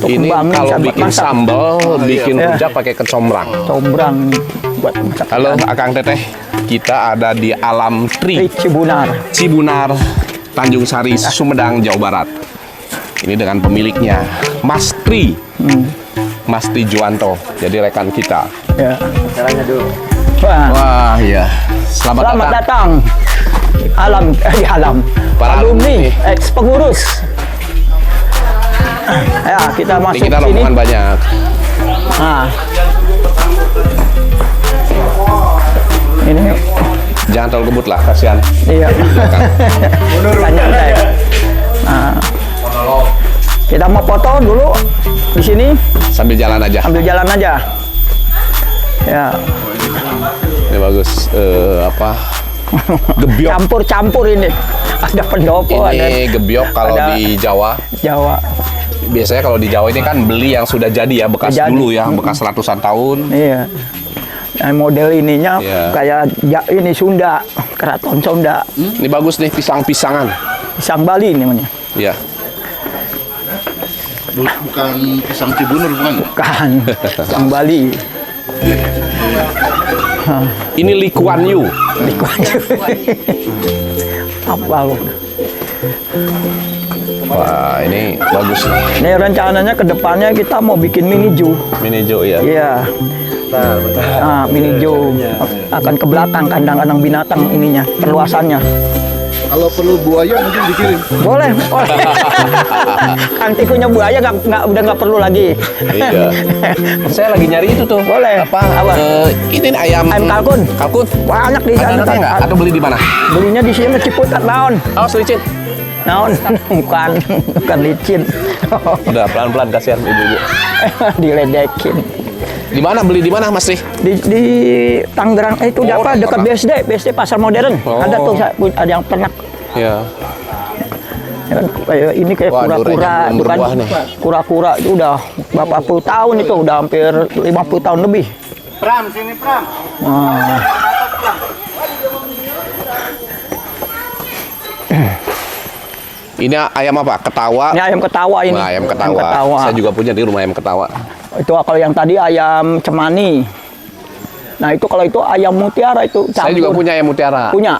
untuk Ini kembangin kalau buat bikin masak. sambal, bikin Iya. rujak pakai kecombrang. Combrang buat masak. Halo Akang Teteh, kita ada di Alam Tri Cibunar. Cibunar, Tanjung Sari, Sumedang, Jawa Barat. Ini dengan pemiliknya, Mas Tri. Mas Tri Juwanto, jadi rekan kita. Ya. Caranya dulu. Wah, Wah, iya. Selamat selamat datang. datang. Alam. Para Alumni, ex pengurus. Ya, kita Ini masuk kita sini. rombongan banyak. Nah. Ini Jangan terlalu kebut lah, kasihan. iya. Santai. Nah. Kita mau foto dulu di sini, Sambil jalan aja. ambil jalan aja. Ya, Ini bagus. Gebyok. campur-campur ini. Ada pendopo, ada Ini gebyok kalau ada di Jawa. Jawa. Biasanya kalau di Jawa ini kan beli yang sudah jadi ya, bekas Jadi. dulu ya, bekas ratusan tahun. Iya. Nah, model ininya Iya. kayak ini Sunda, keraton Sunda, Ini bagus nih, pisang-pisangan. pisang Bali ini namanya. Ya. Bukan pisang Cibunur, bukan? Bukan, pisang Bali. Ini Lee Kuan Yew. Apa lu? Wah, ini bagus nih. Ini rencananya ke depannya kita mau bikin mini zoo. Mini Jo ya. Iya. Nah, mini zoo akan ke belakang kandang-kandang binatang ininya, perluasannya. Kalau perlu buaya mungkin dikirim. Boleh. Kang Tikunya buaya udah nggak perlu lagi. Iya. Saya lagi nyari itu tuh. Boleh. Apa? Apa? Ini ayam. Ayam kalkun. Kalkun. Banyak di sana. Ada nggak? Atau beli di mana? Belinya di sini Ciputat naon. Oh, selicin. Naon? bukan licin. Udah pelan-pelan, kasihan ibu-ibu. Diledekin. Di mana beli di mana, Mas Ri? Di Tangerang itu Oh, apa dekat Tangerang. BSD Pasar Modern. Oh. Ada tuh ada yang pernah Ya. ya kan, kayak ini kayak Wah, kura-kura duriannya belum itu kan. berbuah nih. Kura-kura itu udah berapa puluh tahun itu, udah hampir 50 tahun lebih. Pram, sini Pram. Wah. Ini ayam apa? Ketawa. Ini ayam ketawa ini. Wah, ayam ketawa. Saya juga punya di rumah ayam ketawa. Itu kalau yang tadi ayam cemani. Nah itu kalau itu ayam mutiara itu campur. Saya juga punya ayam mutiara. Punya?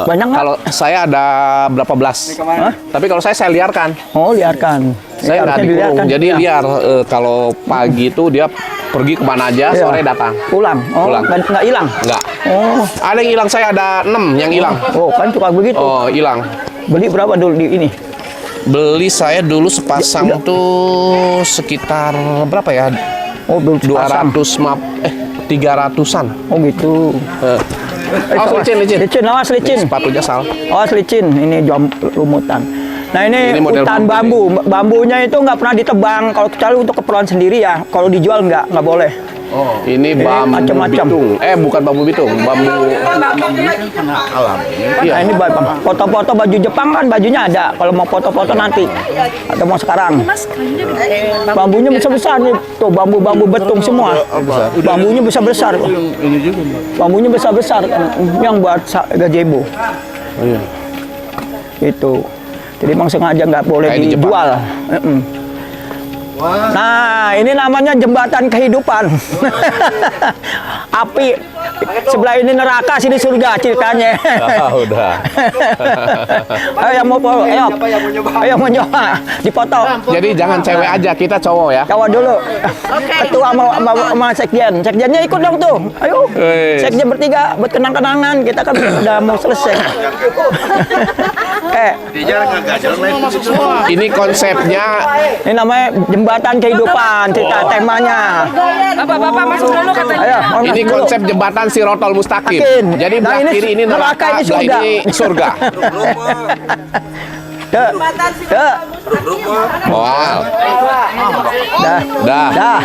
Banyak nggak? Kalau saya ada berapa belas. Hah? Tapi kalau saya liarkan. Oh liarkan. Saya nggak Harusnya dikurung. diliarkan. Jadi Ya. liar. Kalau pagi itu dia pergi kemana aja, Iya. sore datang. Pulang. Oh, Pulang. nggak hilang. Enggak. Oh, Ada yang hilang, saya ada 6 yang hilang. oh kan suka begitu. Oh, hilang. Beli berapa dulu di ini? Beli saya dulu sepasang tuh sekitar berapa ya? Oh, dulu 200 map 300-an. Oh gitu. Oh, licin. Licin, awas licin. Sepatunya sal. Awas licin. Ini jam lumutan. Nah ini, Ini model hutan bambu bambu. Bambunya itu nggak pernah ditebang. Kalau kecuali untuk keperluan sendiri ya. Kalau dijual nggak boleh. Oh, ini bambu macam-macam. bitung. Bukan bambu bitung, bambu. Alam. Iya. Nah ini foto-foto baju Jepang kan bajunya ada. Kalau mau foto-foto nanti. Atau mau sekarang. Bambunya besar-besar nih. Tuh bambu-bambu betung semua. Bambunya besar-besar. Ini juga. Bambunya besar-besar. Yang buat gazebo. Oh, iya. Itu. Jadi emang sengaja nggak boleh Kayak di Jepang. dijual. Nah, ini namanya jembatan kehidupan. Api sebelah ini neraka, sini surga ceritanya. Udah. Ayo yang mau follow, ayo mau nyoba, dipoto. Jadi jangan cewek aja, kita cowok ya. Coba dulu. Ketua sama sekjen. Sekjennya ikut dong tuh. Ayo. Wih. Sekjen bertiga buat kenang-kenangan. Kita kan udah mau selesai. Ini konsepnya Ini namanya jembatan kehidupan, cerita temanya. Bapak-bapak masuk dulu katanya. Ayo, ini dulu. konsep jembatan Sirotol Mustaqim. Mustaqim. Jadi Nah, belah ini kiri ini neraka, neraka, ini belah surga. ini surga. Dek, dek, Wow. dah, Dah. dah.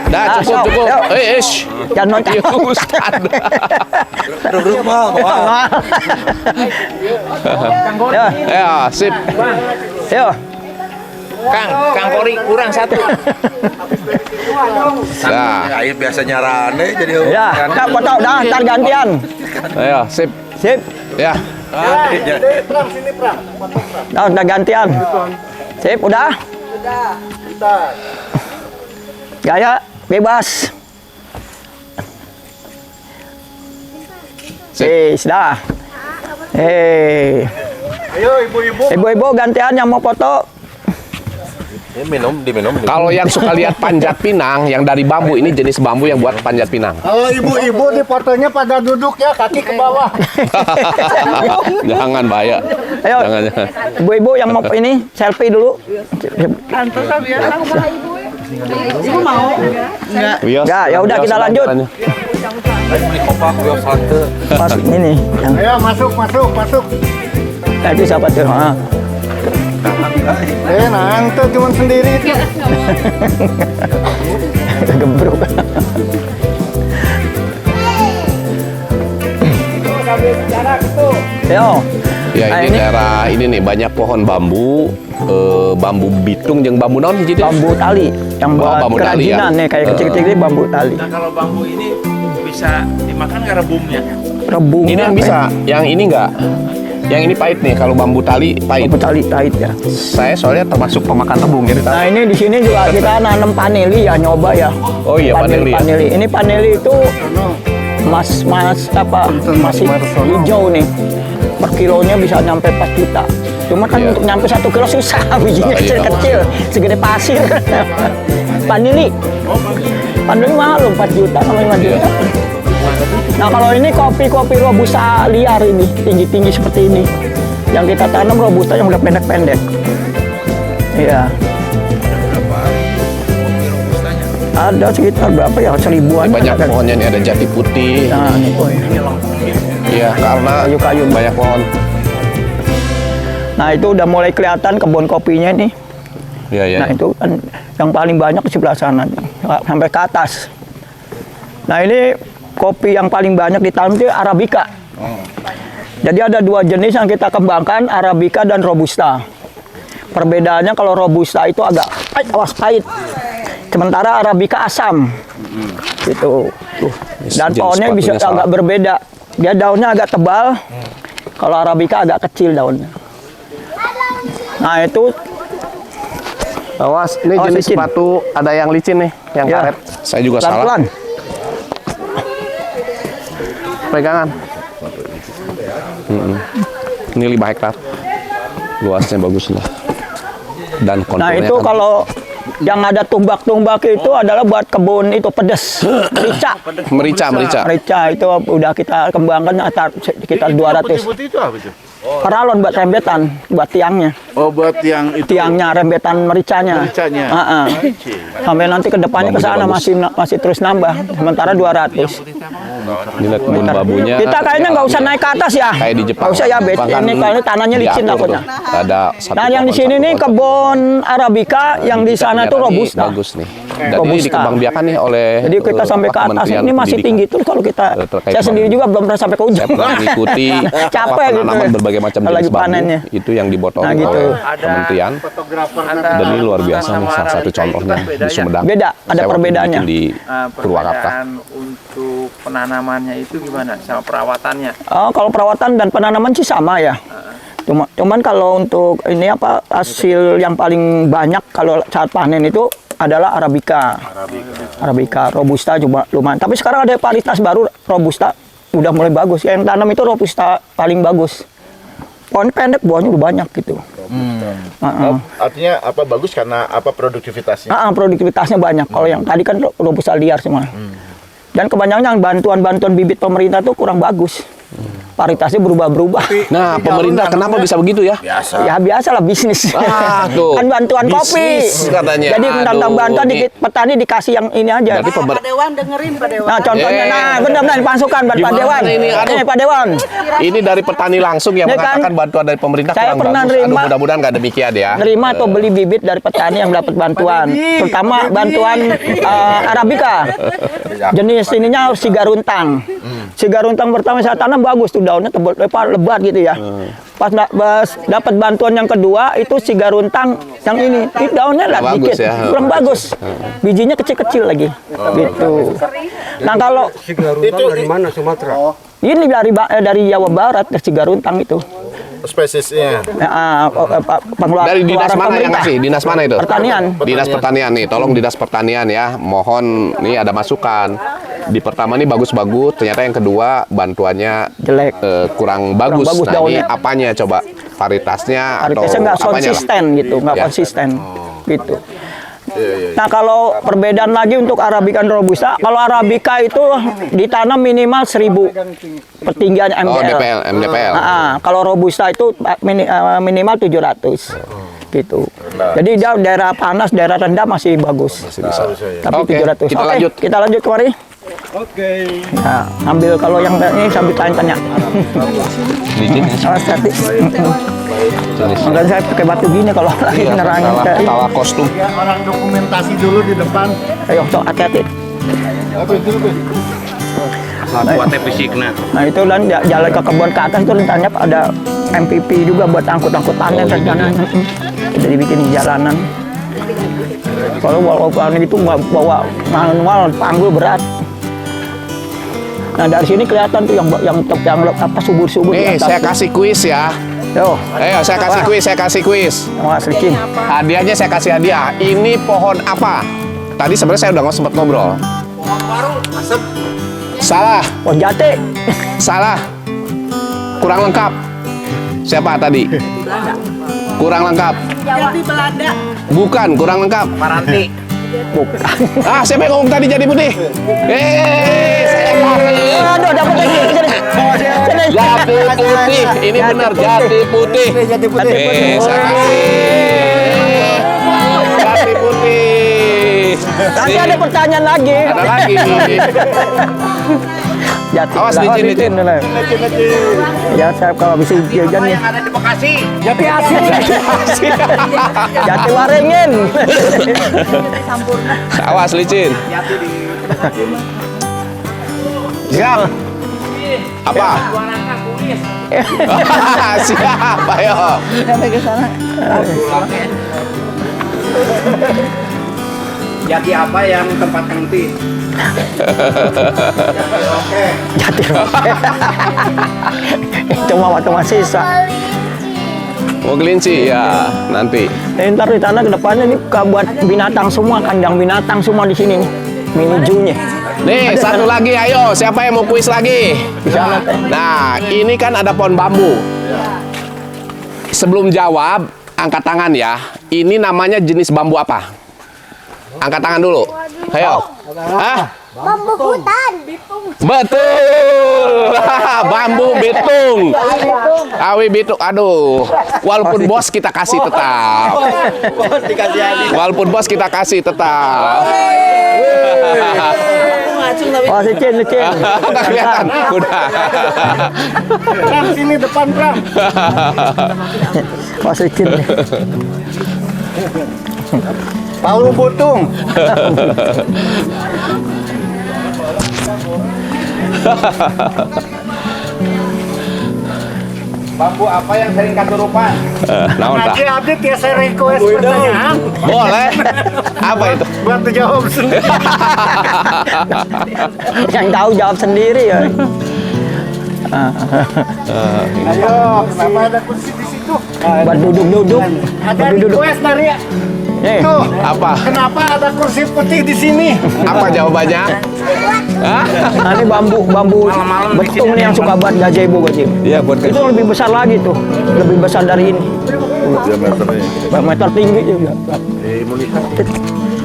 Dah sok, cukup. yuk. Ish. Jangan nonton. Ya Ustaz. Ya, Ya, sip. yuk. Kang Kori kurang satu. Dah. Air biasanya rane jadi. Ya, tak foto, dah, ntar gantian. Ayo, sip. Sip, Ya. dah, udah gantian. Sip, udah. Gaya bebas. Sudah. Ayo ibu-ibu. Ibu-ibu gantian yang mau foto. Diminum. Kalau yang suka lihat panjat pinang yang dari bambu, ini jenis bambu yang buat panjat pinang. Kalau ibu-ibu di fotonya pada duduk ya, kaki ke bawah. Jangan bahaya. Ayo. Jangan. Ibu-ibu yang mau ini selfie dulu. Wios, Ya udah kita lanjut. Pas ini nih yang Ayo masuk. tadi siapa tuh? Nanti cuma sendiri itu. Gebruk. Yo. Ya Nah, ini daerah ini nih banyak pohon bambu, bambu bitung yang bambu naon sih jadi? bambu tali yang buat bambu tali, ya? kerajinan nih kayak kecil-kecil ini bambu tali. Nah kalau bambu ini bisa dimakan nggak rebumnya? Rebung. Ini yang bisa, yang ini enggak. Yang ini pahit nih, kalau bambu tali pahit. Bambu tali pahit ya. Saya soalnya termasuk pemakan rebung jadi tahu. Nah ini di sini juga kita nanam paneli ya, nyoba ya. Oh iya, paneli ya. Ini paneli itu mas apa masih hijau nih. Per kilonya bisa nyampe 4 juta. Cuma kan Iya. untuk nyampe 1 kilo susah, bijinya Iya. kecil-kecil, segede pasir. Paneli mahal loh, 4 juta sama 5 juta. Nah kalau ini kopi robusta liar ini, tinggi-tinggi seperti ini. Yang kita tanam robusta yang udah pendek-pendek. Iya. Ada sekitar berapa ya, 1000-an. Banyak pohonnya nih, ada jati putih. Nah, ini oh, ya. Iya, karena Kayu-kayu. banyak pohon. Nah itu udah mulai kelihatan kebun kopinya nih. Iya, iya. Nah itu kan yang paling banyak di sebelah sana nih, sampai ke atas. Nah ini kopi yang paling banyak ditanam itu Arabica. Jadi ada 2 jenis yang kita kembangkan, Arabica dan Robusta. Perbedaannya kalau Robusta itu agak pahit, sementara Arabica asam. Gitu. Tuh. Dan Jenis pohonnya bisa sepatunya agak salah. berbeda. Dia daunnya agak tebal, kalau Arabica agak kecil daunnya. Nah itu Awas, ini Oh, jenis licin. sepatu ada yang licin nih, yang Ya. karet. Saya juga salah. pelan-pelan. Pegangan. Ini 5 hektar. Luasnya bagus lah. Dan Nah konturnya itu kan- kalau yang ada tumbak-tumbak itu adalah buat kebun itu pedes, merica. merica. Itu udah kita kembangkan sekitar 200. Putih-putih itu apa itu? Paralon buat rembetan, buat tiangnya. Oh, buat yang itu. Tiangnya rembetan mericanya. Mericanya. Sampai nanti ke depannya ke sana Bambunya masih terus nambah. Sementara 200. Ini lihat kebun babunya. Kita kayaknya nggak usah naik ke atas ya. Kayak di Jepang. Nggak usah ya, Bet. Jepang kan Ini kalau tanahnya licin diatur takutnya. tuh. Ada satu Nah, yang di pohon, sini satu nih pohon. kebun Arabica, yang di sana tuh Ternyata ini Robusta. Bagus nih. Dan ini Robusta. dikembangbiakan nih oleh Jadi kita sampai ke atas Kementerian ini masih Pendidikan. tinggi terus kalau kita Terkait saya sendiri juga belum pernah sampai ke ujung. Saya pernah mengikuti Capek gitu. penanaman berbagai macam Kalau jenis lagi bambu. panennya. Itu yang dibotol Nah, gitu. oleh Kementerian. Dan ini luar biasa nih, salah satu contohnya di Sumedang. Beda, ada Saya waktu perbedaannya. bikin di Purwakarta. Perbedaan untuk penanamannya itu gimana sama perawatannya? Oh, kalau perawatan dan penanaman sih sama ya. Cuman kalau untuk ini apa hasil yang paling banyak kalau saat panen itu adalah Arabica. Arabica, Robusta juga lumayan. Tapi sekarang ada varietas baru Robusta udah mulai bagus. Yang tanam itu Robusta paling bagus. Pohon pendek, buahnya udah banyak gitu. Artinya apa bagus karena apa produktivitasnya? Produktivitasnya banyak. Kalau yang tadi kan Robusta liar semua. Dan kebanyakan yang bantuan-bantuan bibit pemerintah tuh kurang bagus. Varietasnya berubah-berubah. Nah, pemerintah kenapa bisa begitu ya? Ya biasalah bisnis. Ah, tuh. Kan bantuan kopi. Bisnis katanya. Jadi tentang Aduh, bantuan ini- petani dikasih yang ini aja. Berarti Pak Dewan dengerin Pak Dewan. Nah contohnya, Eh. nah benar-benar pasukan buat Pak Gimana Dewan. ini? Aduh. Pak Dewan. Ini dari petani langsung yang Ya kan? mengatakan bantuan dari pemerintah Saya kurang pernah bagus. Aduh, nerima- mudah-mudahan nggak demikian ya. Nerima atau beli bibit dari petani yang dapat bantuan. Terutama bantuan Arabica. Jenis ininya sigaruntang. Sigaruntang pertama saya tanam bagus tuh daunnya tebal lebat gitu ya. Pas dapat bantuan yang kedua itu sigaruntang yang ini. Ini daunnya lah Nggak bagus dikit, ya. kurang bagus. Bijinya kecil-kecil lagi. Gitu. Nah kalau Itu dari mana Sumatera? ini dari Jawa Barat, dari Cigaruntang itu. spesiesnya. Dari dinas pengeluaran mana yang pemerintah. ngasih? Dinas mana itu? Pertanian. Dinas Pertanian nih, tolong Dinas Pertanian ya. Mohon nih ada masukan. Di pertama nih bagus-bagus, ternyata yang kedua bantuannya Jelek. kurang bagus. bagus Nah, ini daunnya. apanya coba? Varietasnya atau Varietasnya nggak apanya lah? konsisten gitu, nggak Ya. konsisten gitu. Iya. Nah kalau perbedaan lagi untuk Arabica dan Robusta, kalau Arabica itu ditanam minimal 1000 pertinggian Oh, mdl. MDPL. Kalau Robusta itu minimal 700 gitu. Jadi dia daerah panas, daerah rendah masih bagus. Tapi Oke, 700. kita Oke, lanjut. Kita lanjut kemari. Ya, ambil kalau yang ini sambil tanya-tanya. Awas hati. Makanya saya pakai batu gini kalau lagi Iya, nerangin. salah kostum. Orang dokumentasi dulu di depan. Ayo, sok hati-hati. Kuatnya fisiknya. Nah itu dan jalan ke kebun ke atas itu rencananya ada MPP juga buat angkut-angkutannya rencananya. Jadi dibikin di jalanan. Kalau walaupun itu bawa manual panggul berat. Nah dari sini kelihatan tuh yang apa subur-subur. Nih, saya kasih kuis ya. Yo, Ayo, saya kasih kuis. Wah, Sericin. Hadiahnya saya kasih hadiah. Ini pohon apa? Tadi sebenarnya saya udah sempat ngobrol. Salah, Pohon jati. salah. Kurang lengkap. Siapa tadi? Kurang lengkap. Jadi Belanda. Bukan, kurang lengkap. Paranti. Bukan. Ah, siapa yang ngomong tadi jadi putih? Saya kasih. Aduh, dapat lagi. Sini. Jati putih. Ini benar jati putih. Jati putih. Saya kasih. Jati putih. Nanti ada pertanyaan lagi. Ada lagi. Jati. Awas, licin. Ya, saya kalau bisa jajan nih. Ada di Bekasi. Jati asli. Jati Waringin. Awas licin. Siap. Apa? Siap, ayo. Sampai ke sana. Jati apa yang tempat kenti? Jati. Itu mah waktu mahasiswa. Mau kelinci ya nanti. Ntar di tanah ke depannya ini buat binatang semua, kandang binatang semua di sini nih. Mini zoo-nya. Nih satu lagi, ayo. Siapa yang mau kuis lagi? Di sana teh. Nah, ini kan ada pohon bambu. Sebelum jawab, angkat tangan ya. Ini namanya jenis bambu apa? Angkat tangan dulu. Ayo. Hah? Bambu hutan. Betul. Bambu betung. Awi betung. Aduh. Walaupun bos kita kasih tetap. Walaupun bos kita kasih tetap. Oh, licin. Udah kelihatan. Udah. Pram, sini depan, Pram. Oh, licin. Paulu Butung. Bambu apa yang sering katurupan? Naon tak? Haji Abdi biasa request pertanyaan. Boleh. Apa itu? Buat dijawab sendiri. Yang tahu jawab sendiri ya. Ayo, kenapa ada kursi di situ? Buat duduk-duduk. Ada Buat duduk. request dari Nih. itu. Apa? Kenapa ada kursi putih di sini? Apa jawabannya? Hah? Nah, ini bambu betung nih yang suka buat gazebo. Iya, buat Itu lebih besar lagi tuh, lebih besar dari ini. Meter tinggi juga.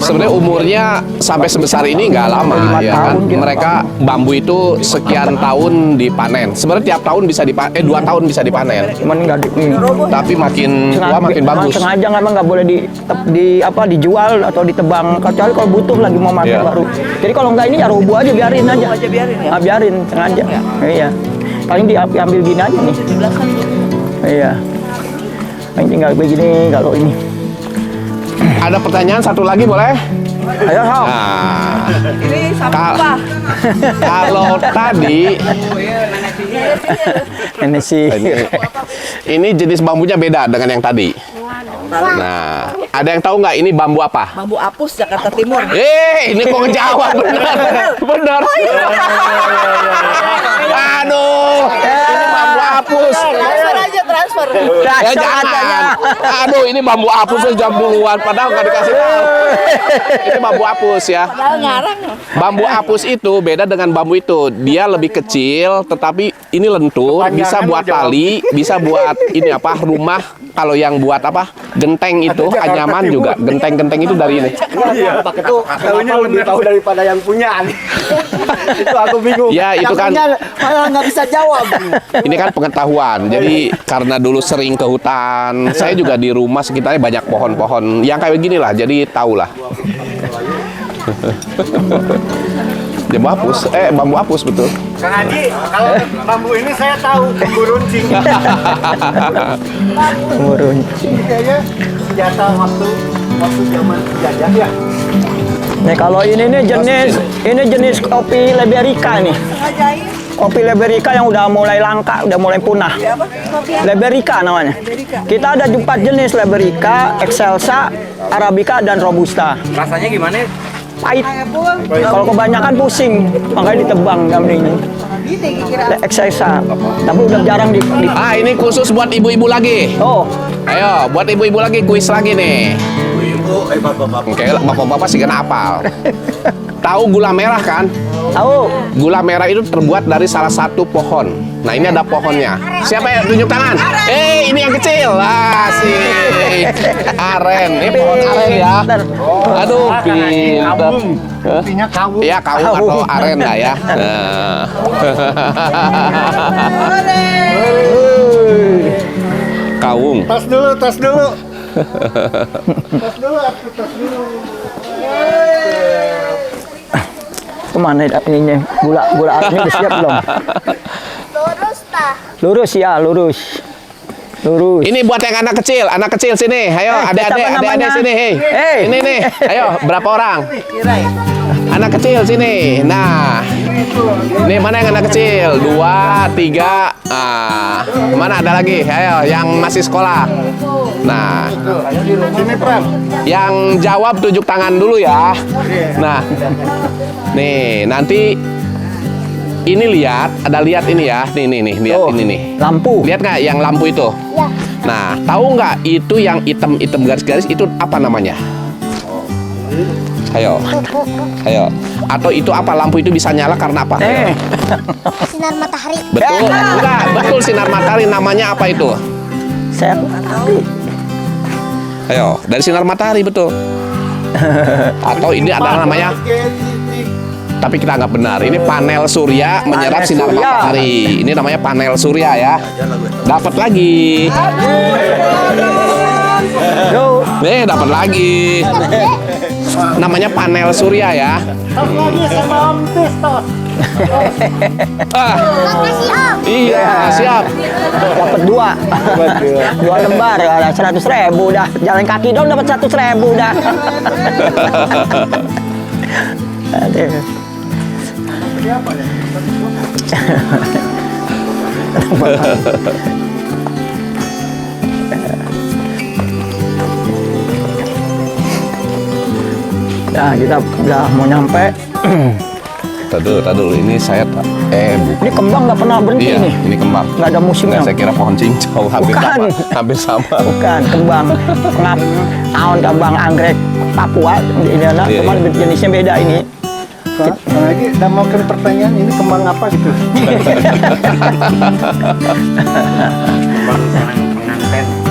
Sebenarnya umurnya sampai sebesar ini nggak lama 5 ya kan. tahun dia. Mereka bambu itu sekian tahun dipanen. Sebenarnya tiap tahun bisa 2 tahun bisa dipanen. Cuman nggak Tapi makin tua makin bagus. Sengaja memang nggak boleh dijual atau ditebang. Kecuali kalau butuh lagi mau makan Iya. baru. Jadi kalau nggak ini ya rubuh aja, biarin aja. Biarin sengaja. Iya. Paling diambil gini aja nih. Iya. Paling tinggal begini kalau ini. Ada pertanyaan satu lagi boleh? Ayo, Sok. Nah, Ini Kal- sampah. kalau tadi Ini sih. ini jenis bambunya beda dengan yang tadi. Nah, ada yang tahu nggak ini bambu apa? Bambu apus Jakarta Timur. Ini kok ngejawab benar. Benar. Aduh, ini bambu apus. Transfer aja transfer. Ya jangan. Aduh, ini bambu apus jam duluan padahal nggak dikasih tahu. Ini bambu apus ya. Bambu apus itu beda dengan bambu itu. Dia lebih kecil tetapi ini lentur, bisa buat tali, bisa buat ini apa? Rumah. Kalau yang buat apa? Genteng itu, anyaman juga. Genteng-genteng itu dari ini. Iya, Pak itu tahunya lebih tahu daripada yang punya. Itu aku bingung. Ya, itu kan malah nggak bisa jawab. ini kan pengetahuan. Jadi karena dulu sering ke hutan, saya juga di rumah sekitarnya banyak pohon-pohon yang kayak begini lah. Jadi tahulah. Bambu apus betul. Kang Haji, kalau bambu ini saya tahu bambu runcing. Bambu runcing. Ini kayaknya senjata waktu zaman penjajah ya. Nih kalau ini nih jenis kopi Liberica nih. Kopi Liberica yang udah mulai langka, udah mulai punah. Liberica namanya. Kita ada 4 jenis Liberica, Excelsa, Arabica dan Robusta. Rasanya gimana? Pahit. Kalau kebanyakan pusing, makanya ditebang gambarnya. Excelsa. Tapi udah jarang di. Ini khusus buat ibu-ibu lagi. Oh, Ayo, buat ibu-ibu lagi kuis lagi nih. Oke, bapak-bapak sih kan hafal. Tahu gula merah kan? tahu. Gula merah itu terbuat dari salah satu pohon. Nah, ini ada pohonnya. Siapa yang tunjuk tangan? Ini yang kecil. Sih. Aren. Ini pohon aren ya. Aduh, pintar. Artinya kawung. Iya, kawung atau aren lah ya. Nah. Kawung. Tas dulu. Tas dulu, tas dulu. Kemana ininya? Gula arennya udah siap belum? Lurus ya, lurus. Ini buat yang anak kecil sini. Ayo, adik-adik sini. Ini nih. Ayo, berapa orang? Anak kecil sini. Nah, ini mana yang anak kecil? 2, 3. Mana ada lagi? Ayo, yang masih sekolah. Nah, Sini Pram. yang jawab tunjuk tangan dulu ya. Nah, nih nanti ini lihat ini ya. Nih, lihat ini nih. Lampu. Lihat nggak yang lampu itu? Ya. Nah, tahu nggak itu yang hitam garis-garis itu apa namanya? Ayo. Atau itu apa? Lampu itu bisa nyala karena apa? Sinar matahari. Betul. Enggak, betul sinar matahari. Namanya apa itu? Saya nggak tahu. Ayo, dari sinar matahari betul. Atau ini adalah namanya, tapi kita anggap benar. Ini panel surya menyerap sinar surya. matahari. Ini namanya panel surya ya. Dapat lagi. Yo, Nih, dapat lagi. Namanya panel surya ya. Tas lagi sama Om Tis, tos. Makasih Om. Iya, siap. dapat 2 lembar, ada 100.000 dah. Jalan kaki dong dapat 100.000 dah. Aduh. Nah, kita udah mau nyampe. Tadu, ini saya bukan. Ini kembang nggak pernah berhenti Iya, nih. ini kembang. Nggak ada musimnya. Saya kira pohon cincau, Bukan. hampir sama. Bukan kembang kembang anggrek Papua ini anak, Iya, cuman jenisnya beda ini. Kang Haji, udah mau ke pertanyaan ini kembang apa gitu?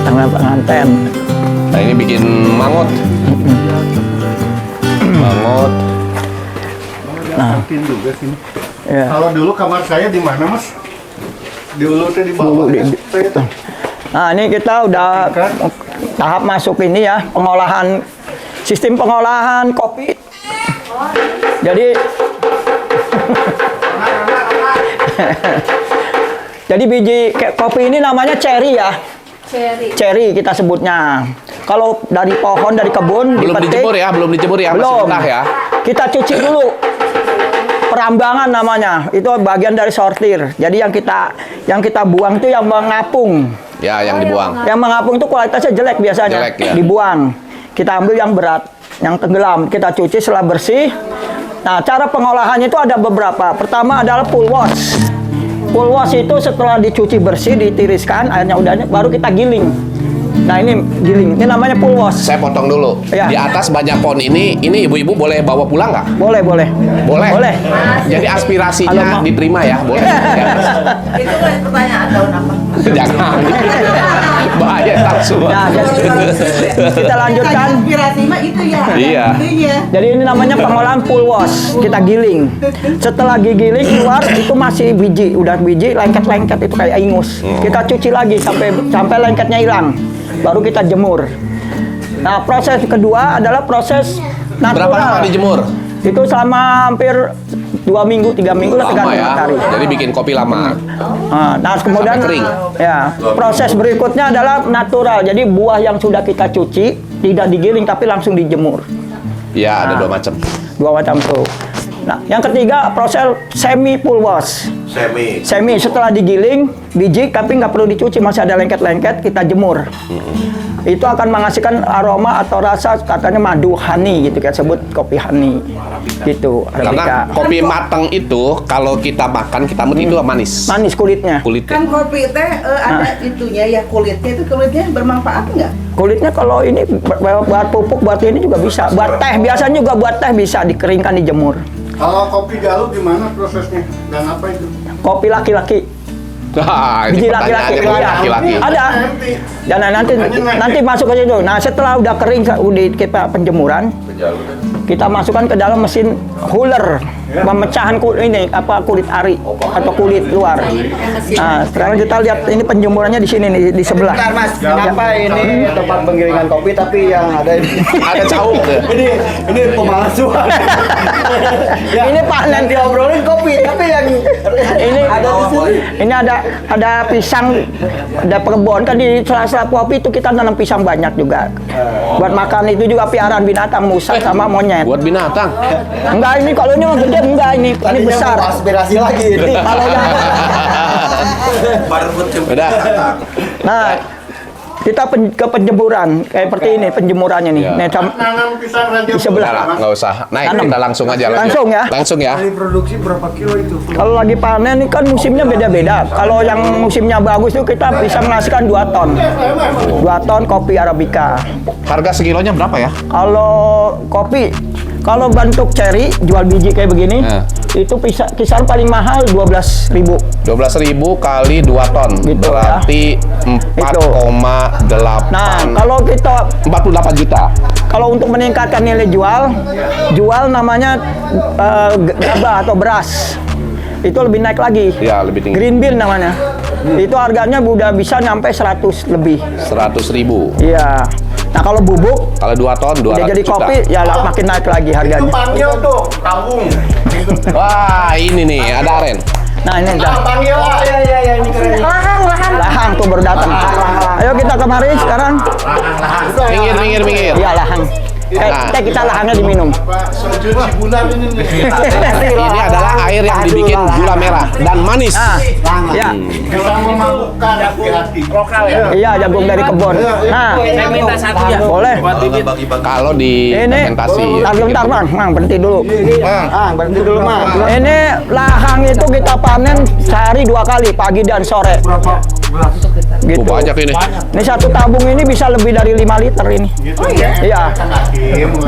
Penganten. Nah, ini bikin mangut. Mangut. Mungkin juga sini. Ya. Kalau dulu kamar saya di mana, Mas? Dulu tuh di bawah. Nah, ini kita udah tahap masuk ini ya, sistem pengolahan kopi. Jadi jadi biji kopi ini namanya cherry ya. Cherry kita sebutnya. Kalau dari pohon, dari kebun Belum dijemur ya, masih Belum. mentah ya. Kita cuci dulu. Perambangan namanya. Itu bagian dari sortir. Jadi yang kita buang itu yang mengapung. Ya, yang dibuang. Yang mengapung itu kualitasnya jelek biasanya. Jelek, ya. Dibuang. Kita ambil yang berat, yang tenggelam. Kita cuci setelah bersih. Nah, cara pengolahannya itu ada beberapa. Pertama adalah full wash. Pulwas itu setelah dicuci bersih, ditiriskan, airnya udahnya, baru kita giling. Nah ini giling, ini namanya pulwas. Saya potong dulu. Ya. Di atas banyak pohon ini ibu-ibu boleh bawa pulang nggak? Boleh, boleh. Boleh. Boleh. Jadi aspirasinya Kalau mau- diterima ya, boleh. Di atas. Itu pertanyaan daun apa? Jangan. Bahaya tak semua. Nah, kita lanjutkan. Inspirasi mah itu ya. Iya. Itunya. Jadi ini namanya pengolahan pulwas. Kita giling. Setelah digiling keluar itu masih biji, udah biji lengket-lengket itu kayak ingus. Kita cuci lagi sampai lengketnya hilang. Baru kita jemur. Nah, proses kedua adalah proses natural. Berapa lama dijemur? Itu selama hampir 2 minggu, 3 minggu lah Lama tergantung ya. matahari. Jadi bikin kopi lama. Nah, kemudian Sampai kering. ya, proses berikutnya adalah natural. Jadi buah yang sudah kita cuci tidak digiling tapi langsung dijemur. Ya, ada Nah. 2 macam. 2 macam tuh. Nah, yang ketiga proses semi pulwas. Semi setelah digiling biji tapi nggak perlu dicuci, masih ada lengket-lengket, kita jemur. Itu akan menghasilkan aroma atau rasa katanya madu honey gitu, kayak sebut kopi honey gitu. Karena Arabica. kopi matang itu kalau kita makan kita itu manis. Manis kulitnya. Kulitnya. Kan kopi teh ada itunya ya kulitnya itu kulitnya bermanfaat nggak? Kulitnya kalau ini buat pupuk, buat ini juga bisa. Buat teh, biasanya juga buat teh bisa dikeringkan, dijemur. Kalau kopi galuh gimana prosesnya? Dan apa itu? Kopi laki-laki. Nah, ini Biji laki-laki. pertanyaannya Iya. laki-laki. Ada. Dan nanti masuk ke situ. Nah, setelah udah kering udah kita penjemuran, kita masukkan ke dalam mesin huller, pemecahan kulit ari atau kulit luar. Nah, sekarang kita lihat ini penjemurannya di sini nih, di sebelah. Bentar Mas, kenapa ini tempat penggilingan kopi tapi yang ada ini? Ada cauk tuh. ini pemalsuan. Ini panen. Diobrolin kopi tapi yang Ini ada di sini. ini ada pisang, ada kebun kan di sela-sela kopi itu kita tanam pisang banyak juga. Buat makan itu juga piaraan binatang, musang sama monyet. Buat binatang. Enggak, ini kalau ini mah gede enggak, ini besar. Mau aspirasi lagi ini. Kalau yang Udah. nah kita ke penjemuran kayak seperti ini penjemurannya nih. Ya. Nih, Nanam pisang di ranjau. Udah sebelah. lah, nggak usah. Naik, Tanam. kita langsung aja. lanjut. Langsung ya? Langsung ya. Produksi berapa kilo itu? Kalau lagi panen ini kan musimnya beda-beda. Kalau yang musimnya bagus itu kita bisa menghasilkan 2 ton. 2 ton kopi Arabica. Harga sekilonya berapa ya? Kalau kopi, kalau bentuk cherry jual biji kayak begini, itu kisaran paling mahal 12.000. 12.000 kali 2 ton. Gitu, Berarti 4,8. Nah, kalau kita 48 juta. kalau untuk meningkatkan nilai jual namanya gabah atau beras. Itu lebih naik lagi. Ya, lebih tinggi. Green bean namanya. Itu harganya udah bisa nyampe 100 lebih. 100.000. Iya. Nah, kalau bubuk Kalau 2 ton 200 udah jadi juta. kopi ya makin naik lagi harganya. Panggil tuh, tabung. Wah, ini nih ada aren. Nah, ini udah Panggil. Oh iya ini keren. lahang tuh baru datang. Ayo kita kemari sekarang. Minggir. Iya, lahang. Nah. Kita lahangnya diminum. Soju Cibulan ini nih. Ini adalah air yang dibikin gula merah dan manis. Ah, ya. Yang memabukkan hati. Lokal ya. Iya, jagung dari kebun. Nah, Saya minta satu ya. boleh. Kalau di Ini, fermentasi. bentar, Mang, berhenti dulu. Berhenti dulu mah. Ini lahang itu kita panen sehari 2 kali, pagi dan sore. Gitu. Banyak ini. Ini satu tabung ini bisa lebih dari 5 liter ini. Oh iya. Iya,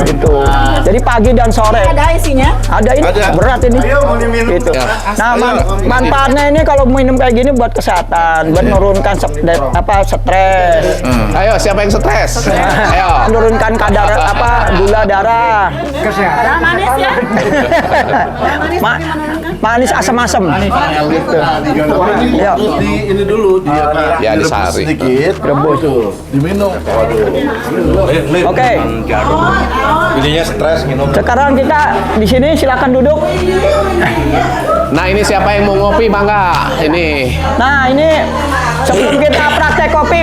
gitu. Jadi pagi dan sore. Ada isinya? Ada ini berat ini. Ayo mau diminum. Gitu. Ya. Nah, manfaatnya ini kalau minum kayak gini buat kesehatan, buat menurunkan stres, Ayo, siapa yang stres? Ayo. menurunkan kadar gula darah. Padahal manis ya. Ma- manis asam-asam. Gitu. Ya. Ini dulu dia Ya, disari. sedikit, rebus tuh, diminum. Oke. Jadinya stres minum. Sekarang kita di sini silakan duduk. Nah, ini siapa yang mau ngopi, Bangga? Ini. Nah, ini sebelum kita praktek kopi,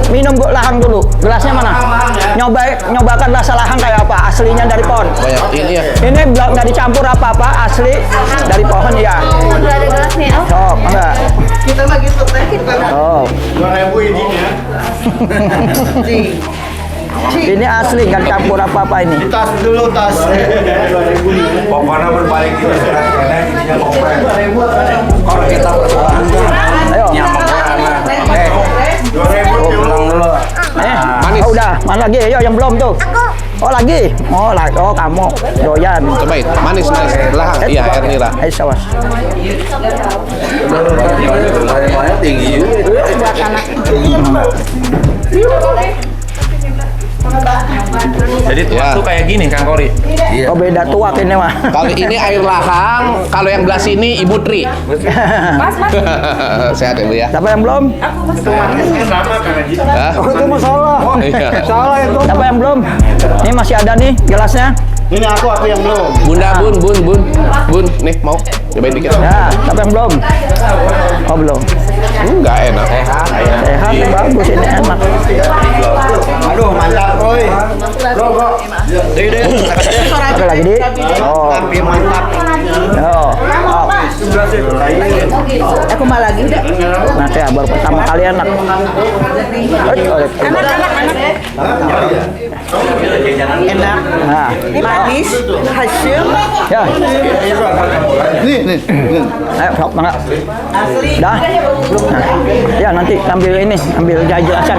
minum lahang dulu. Gelasnya mana? Nyobakan rasa lahang kayak apa? Aslinya dari pohon. Banyak ini ya. Ini belum nggak dicampur apa-apa, asli dari pohon ya. Udah ada gelasnya. Oh, Oh, enggak. Kita lagi teh kita. Oh, 2.000 izinnya. ini asli nggak campur apa-apa ini. Tas dulu tas. 2.000 nih. Pokoknya berbalik gitu sekarang ininya komplain. Kalau kita berdoa, Ayo. nyamak orang. 2.000 pulang dulu. Manis. Oh udah, mana lagi? Ayo yang belum tuh. Oh lagi. Oh lagi. Oh kamu doyan. Cobain, manis. Lah, iya air nira. Ayo sawas. Lumayan tinggi. Jadi Ya. tuh kayak gini Kang Kori. Oh beda tuak ini mah. Kalau ini air lahang, kalau yang belah sini Ibu Tri. Sehat ya Bu ya. Siapa yang belum? Hah? Oh itu masalah. Iya. Salah itu. Siapa yang belum? Ini masih ada nih gelasnya. Ini aku yang belum. Bunda, bun, nih mau cobain dikit. Ya, siapa yang belum? Oh belum. Enggak enak. Sehat, bagus ini enak. Aduh, mantap, oi. Oke lagi di. Oh. Mantap. Oh. Oh. Aku malah lagi udah. Nah, ya baru pertama kali enak. Enak, Nah, manis, hasil, ya. Nih. Ayo, sok mangga. asli. Dah. Nah, ya nanti ambil ini, ambil jelasan.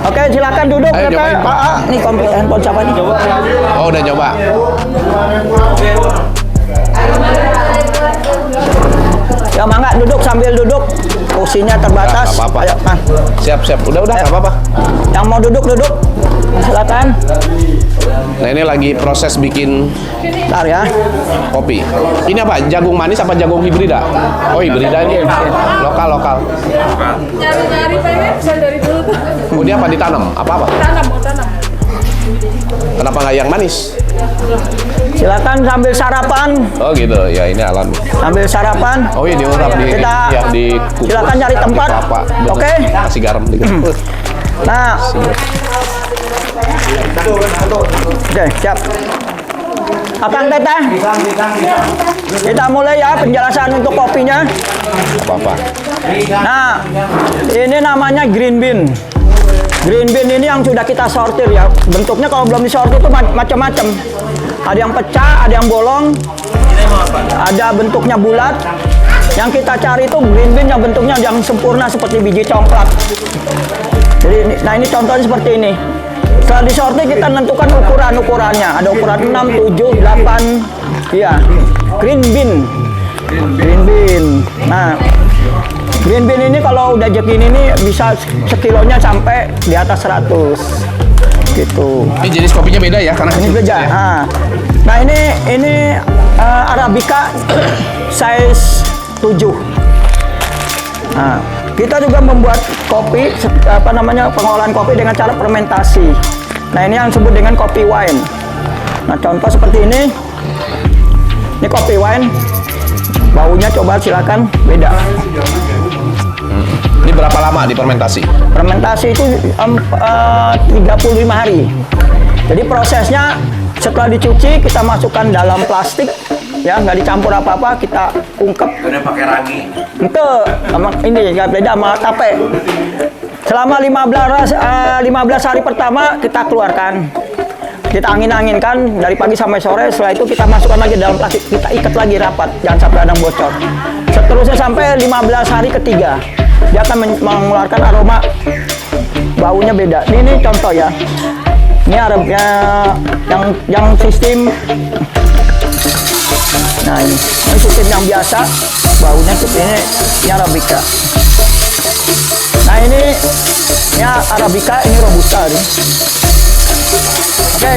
Oke, silakan duduk. Ayo, nyobain, Pak. Nih handphone siapa nih? Oh, udah coba. Ya mangga duduk sambil duduk. Kursinya terbatas. Nggak apa-apa. Ayo, Kang. Siap. Udah nggak apa-apa. Yang mau duduk. Silakan. Nah, ini lagi proses bikin Bentar ya. kopi. Ini apa? Jagung manis apa jagung hibrida? Oh, hibrida ini. Lokal. Nyari-nyari pengen bisa dari dulu tuh. Oh, dia apa ditanam? Apa? Tanam. Kenapa nggak yang manis? Silakan sambil sarapan. Oh gitu, ya ini alami. Sambil sarapan. Oh iya diurap di Kita ya di kukus. silakan cari tempat. Kelapa, bener. Oke. Kasih garam dikit. Nah. Oke, siap. Akang Teteh. Kita mulai ya penjelasan untuk kopinya. Apa-apa. Nah, ini namanya green bean. Green bean ini yang sudah kita sortir ya. Bentuknya kalau belum disortir itu macam-macam. Ada yang pecah, ada yang bolong, ada bentuknya bulat. Yang kita cari itu green bean yang bentuknya yang sempurna seperti biji coklat. Jadi, nah ini contohnya seperti ini. Setelah disortir kita tentukan ukurannya. Ada ukuran 6, 7, 8. Iya, green bean. Nah, green bean ini kalau udah segini ini bisa sekilonya sampai di atas 100 gitu. Ini jenis kopinya beda ya karena Ini kecil-kecil beda. ya. Nah ini Arabica size 7. Nah, kita juga membuat kopi pengolahan kopi dengan cara fermentasi. Nah ini yang disebut dengan kopi wine. Nah contoh seperti ini. Ini kopi wine. Baunya coba silakan beda. Ini berapa lama difermentasi? Fermentasi itu 35 hari. Jadi prosesnya setelah dicuci kita masukkan dalam plastik, ya nggak dicampur apa-apa, kita ungkep. Udah pakai ragi. Itu sama ini nggak beda sama tape. Selama 15 hari pertama kita keluarkan. Kita angin-anginkan dari pagi sampai sore. Setelah itu kita masukkan lagi dalam plastik, kita ikat lagi rapat, jangan sampai ada yang bocor. Seterusnya sampai 15 hari ketiga, dia akan mengeluarkan aroma, baunya beda. Ini contoh ya. Ini Arabnya yang sistem. Nah ini sistem yang biasa, baunya seperti ini Arabica. Nah ini Arabica, ini Robusta nih. Oke.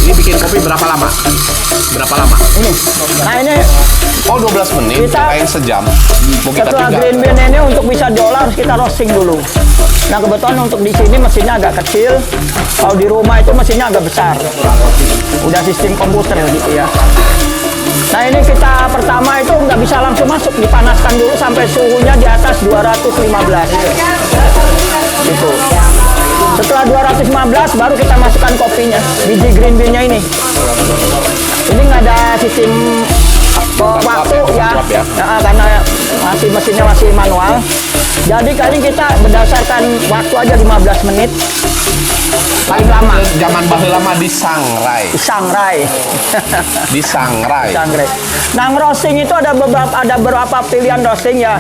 Ini bikin kopi berapa lama? Ini. Nah ini Oh 12 menit, Kita- kayak sejam. Mau kita setelah tinggal. green bean ini untuk bisa diolah harus kita roasting dulu. Nah kebetulan untuk di sini mesinnya agak kecil. Kalau di rumah itu mesinnya agak besar. Udah sistem komputer gitu ya. Nah ini kita pertama itu nggak bisa langsung masuk, dipanaskan dulu sampai suhunya di atas 215. Gitu. Setelah 215 baru kita masukkan kopinya, biji green bean-nya ini. Ini nggak ada sistem waktu ya, ya. karena mesinnya masih manual. Jadi kali ini kita berdasarkan waktu aja 15 menit. Paling lama. Zaman baheula mah disangrai. Sangrai. Disangrai. Sangrai. Nah, roasting itu ada beberapa pilihan roasting ya.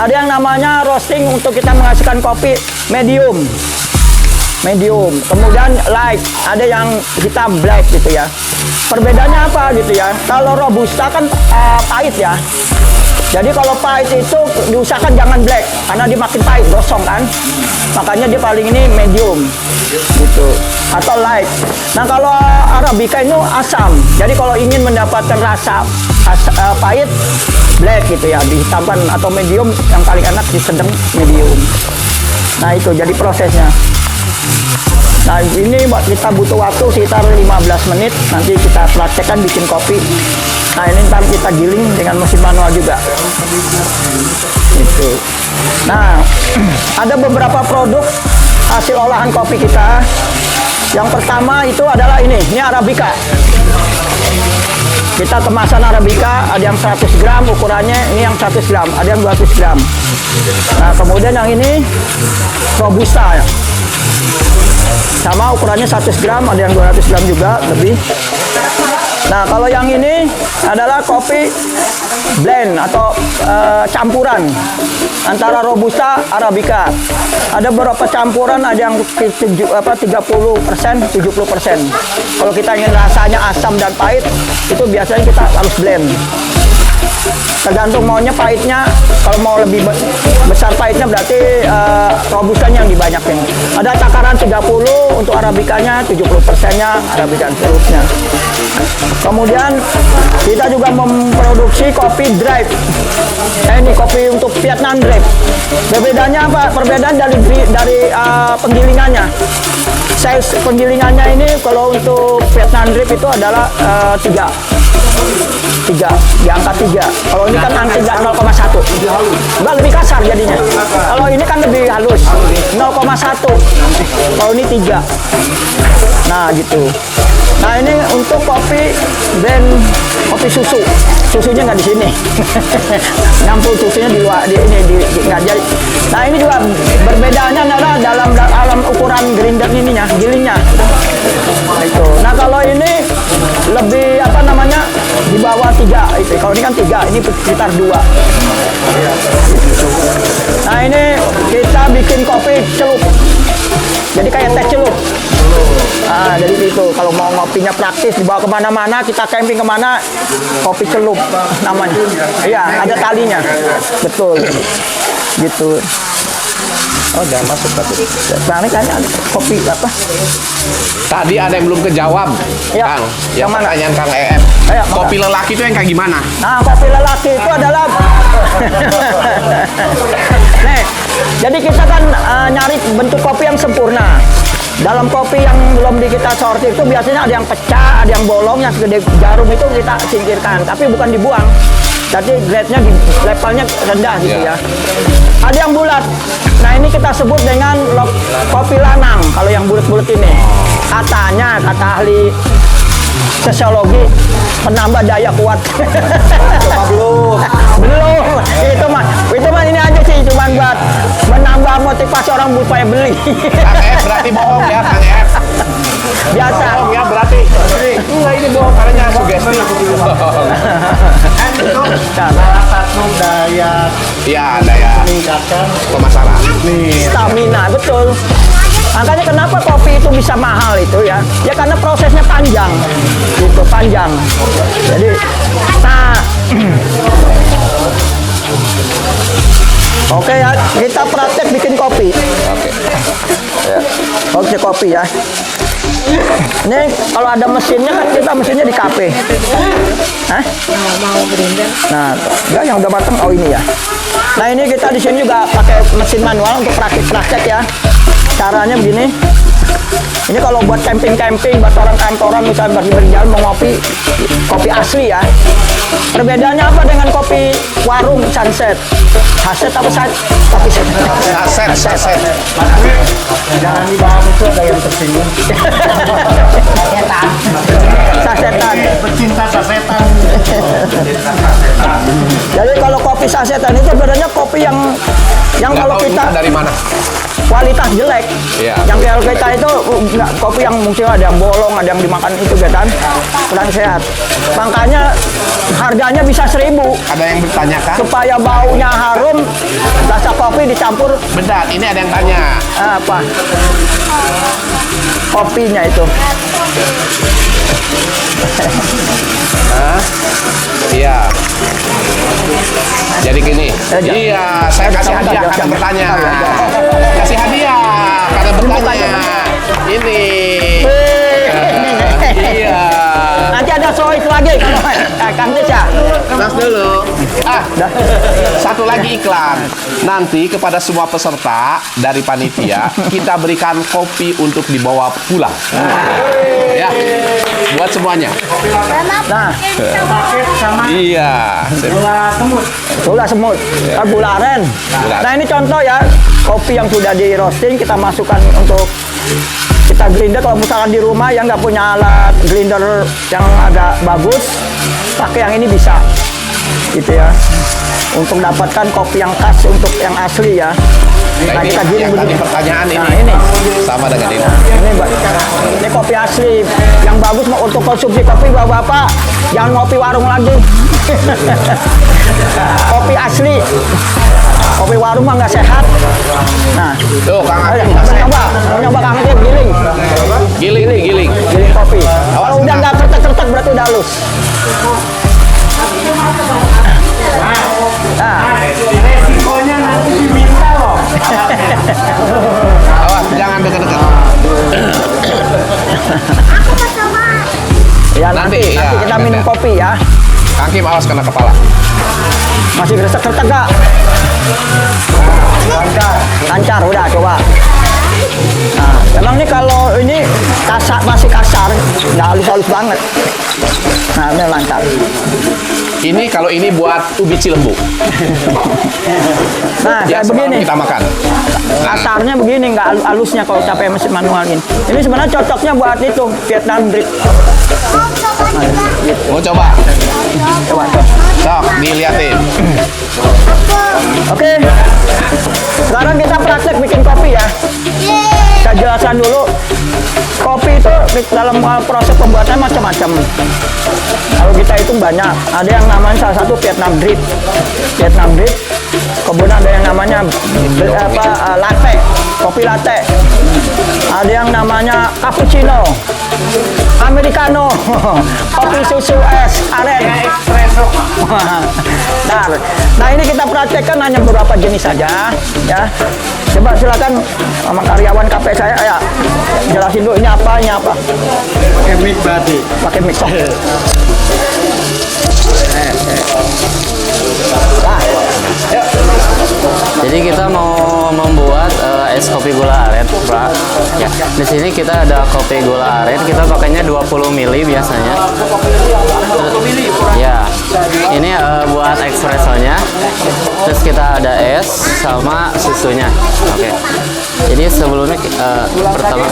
Ada yang namanya roasting untuk kita menghasilkan kopi medium. Medium. Kemudian light, ada yang hitam black gitu ya. Perbedaannya apa gitu ya? Kalau robusta kan pahit ya. Jadi kalau pahit itu diusahakan jangan black karena dia makin pahit, gosong kan. Makanya dia paling ini medium gitu atau light. Nah, kalau arabica itu asam. Jadi kalau ingin mendapatkan rasa pahit, black gitu ya, ditambahkan atau medium yang paling enak di sedang medium. Nah, itu jadi prosesnya. Nah, ini kita butuh waktu sekitar 15 menit. Nanti kita praktekkan bikin kopi. Nah, ini ntar kita giling dengan mesin manual juga. Gitu. Nah, ada beberapa produk hasil olahan kopi kita. Yang pertama itu adalah ini arabica. Kita kemasan arabica, ada yang 100 gram ukurannya, ini yang 100 gram, ada yang 200 gram. Nah, kemudian yang ini robusta ya. Sama ukurannya 100 gram, ada yang 200 gram juga lebih. Nah, kalau yang ini adalah kopi blend atau campuran antara robusta arabica. Ada beberapa campuran, ada yang 30%, 70%. Kalau kita ingin rasanya asam dan pahit, itu biasanya kita harus blend. Tergantung maunya pahitnya. Kalau mau lebih besar pahitnya berarti robustanya yang dibanyakin. Ada takaran 30 untuk arabicanya, 70%-nya arabica seterusnya. Kemudian kita juga memproduksi kopi drive. Ini kopi untuk Vietnam drive. Perbedaannya apa? Perbedaan dari penggilingannya. Size penggilingannya ini kalau untuk Vietnam drive itu adalah 3, di angka 3. Kalau ini kan angka 0,1. Enggak, lebih kasar jadinya. Kalau ini kan lebih halus, 0,1. Kalau ini 3. Nah, gitu. Nah, ini untuk kopi blend kopi susu. Susunya nggak di sini. Nyampur susunya di luar, di nggak jadi. Nah, ini juga perbedaannya adalah dalam ukuran grinder ininya, gilingnya. Nah, itu. Nah, kalau ini lebih apa namanya di bawah 3 itu. Kalau ini kan 3, ini sekitar 2. Nah, ini kita bikin kopi celup. Jadi kayak teh celup. Nah, jadi itu kalau mau ngopinya praktis dibawa kemana-mana, kita camping kemana, kopi celup namanya. Iya, ada talinya. Betul. Gitu. Oh, jangan masuk tapi. Sekarang kayaknya ada kopi apa? Tadi ada yang belum kejawab, Ya, Kang. yang mana? Pertanyaan Kang EM. Ayo, Kopi lelaki itu yang kayak gimana? Nah, kopi lelaki itu adalah nih, jadi kita kan nyari bentuk kopi yang sempurna. Dalam kopi yang belum kita sortir itu biasanya ada yang pecah, ada yang bolong, yang segede jarum itu kita singkirkan, tapi bukan dibuang. Jadi grade-nya levelnya rendah gitu ya. Ada yang bulat. Nah, ini kita sebut dengan kopi lanang. Kalau yang bulat-bulat ini, katanya kata ahli sosiologi penambah daya kuat. belum. Itu mah ini aja sih, cuma buat menambah motivasi orang supaya beli. Kang EM berarti bohong ya, Kang EM. Biasa. Bohong ya berarti. Enggak, ini bohong karena sugesti. Salah satu daya Iya, daya meningkatkan pemasaran. Stamina, betul. Makanya kenapa kopi itu bisa mahal itu ya? Ya karena prosesnya panjang, gitu, panjang. Jadi, nah, oke ya, kita praktek bikin kopi. Ya, oke, kopi ya. Ini kalau ada mesinnya kan kita mesinnya di kafe. Hah? Mau grinder. Nah, enggak yang udah matang, oh ini ya. Nah, ini kita di sini juga pakai mesin manual untuk praktek ya. Caranya begini. Ini kalau buat camping-camping, buat orang kantoran misalnya berjalan mau ngopi, kopi asli ya. Perbedaannya apa dengan kopi warung Sunset? Saset apa saset? Kopi Saset. jangan dibahas, itu ada yang tersinggung. Sasetan. Pecinta sasetan. Jadi kalau kopi sasetan itu sebenarnya kopi yang Nggak kalau tahu kita ini dari mana. kualitas jelek. Iya. Yang kalau kita itu nggak, kopi yang mungkin ada yang bolong, ada yang dimakan itu kan kurang sehat. Makanya harganya bisa 1.000. Ada yang bertanya kan? Supaya baunya harum, rasa kopi dicampur Bentar, ini ada yang tanya. apa? Kopinya itu. Iya. Jadi gini. Jangan. Iya, saya kasih hadiah karena bertanya. Kasih hadiah karena bertanya. Ini. Iya. Nanti ada sois lagi kalau Kang Tis ya. Mas dulu. Satu lagi iklan. Nanti kepada semua peserta dari panitia kita berikan kopi untuk dibawa pulang. Ya. Buat semuanya. Nah, Iya. gula semut, gula aren. Nah ini contoh ya, kopi yang sudah di roasting kita masukkan untuk kita grinder. Kalau misalkan di rumah yang nggak punya alat grinder yang agak bagus, pakai yang ini bisa, gitu ya. Untuk dapatkan kopi yang khas, untuk yang asli ya. Nah, Nah ini kita giling yang tadi begini. pertanyaan Nah ini. ini. Sama dengan ini. Ini kopi asli yang bagus mau untuk konsumsi kopi bapak-bapak, jangan ngopi warung lagi. Kopi asli, kopi warung mah nggak sehat. Nah, Tuh, Kang ayo, Agung nggak sehat. mau nyoba Kang Tis giling, Giling nih, giling. giling kopi. Awas, Kalau udah nggak kertek-kertek berarti udah halus. Nah, Resikonya nanti diminta loh. Awas, jangan dekat-dekat. ya Nanti, nanti ya, kita minum nanti. kopi ya. Kang Kim, awas kena kepala. Masih kertek-kertek nggak? Lancar, udah coba. Nah, memang nih kalau ini kasar, masih kasar, nggak halus-halus banget. Nah, ini lancar. Ini kalau ini buat ubi cilembu. Nah, Ya, kayak semalam begini. kita makan. Kasarnya begini, nggak halusnya kalau capek mesin manual ini. Ini sebenarnya cocoknya buat itu, Vietnam drip. Mau coba? Coba. Sok, diliatin. Oke. Sekarang kita praktek bikin kopi ya. Saya jelaskan dulu. Kopi itu dalam proses pembuatan macam-macam. Kalau kita hitung banyak. Ada yang namanya salah satu Vietnam drip. Vietnam drip. Kemudian ada yang namanya latte, kopi latte. Ada yang namanya cappuccino, americano, kopi susu es, aren, espresso. Nah ini kita praktekkan hanya beberapa jenis saja, ya. Coba silakan sama karyawan kafe saya, ya jelasin dulu ini apa, ini apa. Pakai mic berarti. Pakai mic. Nah, yuk. Jadi kita mau membuat es kopi gula aren, Pak. Ya. Di sini kita ada kopi gula aren, kita pakainya 20 ml biasanya. Ya. Ini buat espressonya. Terus kita ada es sama susunya. Oke. Jadi sebelumnya pertama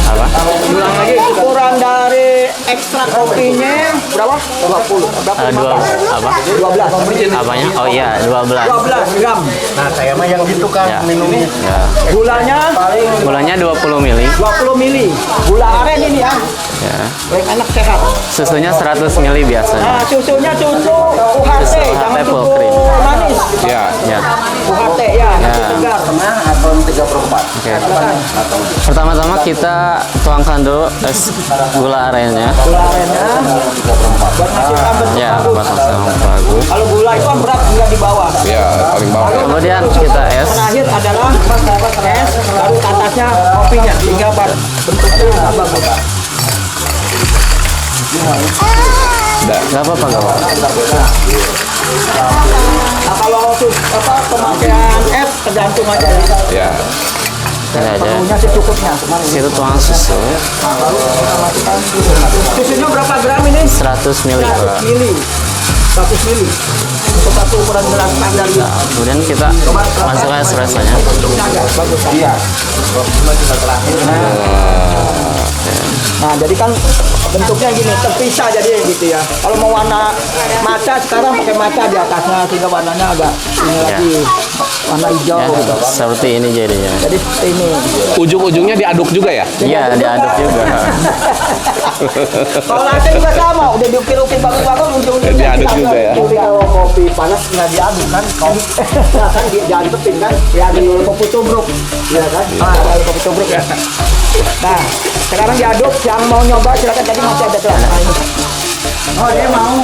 apa? Ulang lagi, ukuran dari ekstrak kopinya berapa? 20. Berapa? Dua apa? 12. Apanya? Oh iya, 12. 12 gram. Nah, saya mah yang gitu kan Ya. minumnya. Ya. Gulanya Gulanya 20 ml. 20 mili. Gula aren ini ya. Ya. Paling enak sehat. Susunya 100 ml biasanya. Nah, susunya susu UHT, Susu jangan UHT full susu cream. manis. Ya. Ya. UHT ya, segar. Atau 3/4. Oke. Pertama-tama kita tuangkan dulu es gula arennya. Gula arennya buat menghasilkan bentuk Ya, bagus. buat hasil bagus. Kalau gula itu kan berat hingga di bawah. Ya, paling bawah. Kemudian kita es. Terakhir adalah es, baru ke atasnya kopinya hingga bentuknya bagus. Gak apa-apa, gak apa-apa. Nah, kalau pemakaian es tergantung aja. Ya. Ini aja. Perlunya secukupnya. Situ tuang susu. Susunya berapa gram ini? 100 ml. 100 mili. 100 mili. Untuk satu ukuran gelas standar. Kemudian kita masukkan espressonya. Bagus. Iya. Nah, jadi kan bentuknya gini, terpisah jadi gitu ya. Kalau mau warna maca sekarang pakai maca di atasnya sehingga warnanya agak ini lagi warna hijau Ya, gitu. seperti ini jadinya. Jadi seperti ini. Ujung-ujungnya diaduk juga ya? Iya, diaduk juga. Kalau latte juga sama, udah diukir-ukir bagus-bagus ujungnya Diaduk juga ya? Kalau kopi panas nggak diaduk kan? Kan diantepin kan? Ya ada kopi tubruk. Iya kan? Ada kopi tubruk ya. Nah, sekarang diaduk. Yang mau nyoba silakan, tadi masih ada celana ini. Oh dia mau.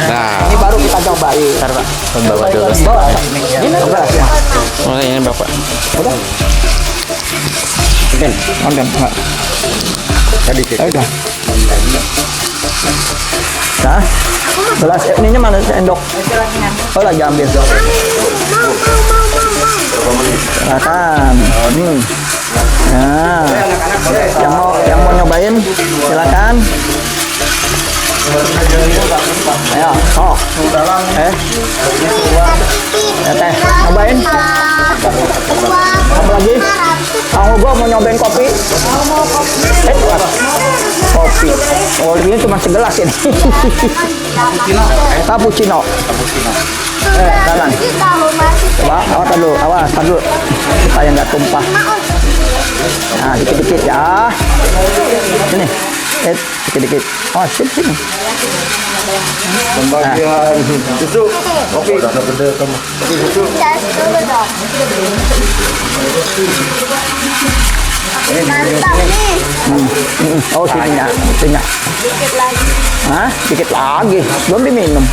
Nah, Ini baru kita cobain. Ntar Pak, bawa dulu. Bawa. Ini coba ya. Oh, ini Bapak. Udah. Konten. Tadi Udah. Nah, gelas ininya mana sendok? Oh lagi ambil. Silakan. Nah, yang mau nyobain silakan. Ayo, sok. Teh, nyobain. Apa lagi? Kamu gua mau nyobain kopi. Kopi. Oh, ini cuma segelas ini. Cappuccino. Jalan. Coba, awas dulu, awas dulu. Supaya nggak tumpah. Nah, dikit-dikit ya. Sini. Dikit-dikit. Oh, sini. Pembagian susu. Kopi. Susu. Mantap nih. Oh, sininya. Hah? Dikit lagi. Belum diminum.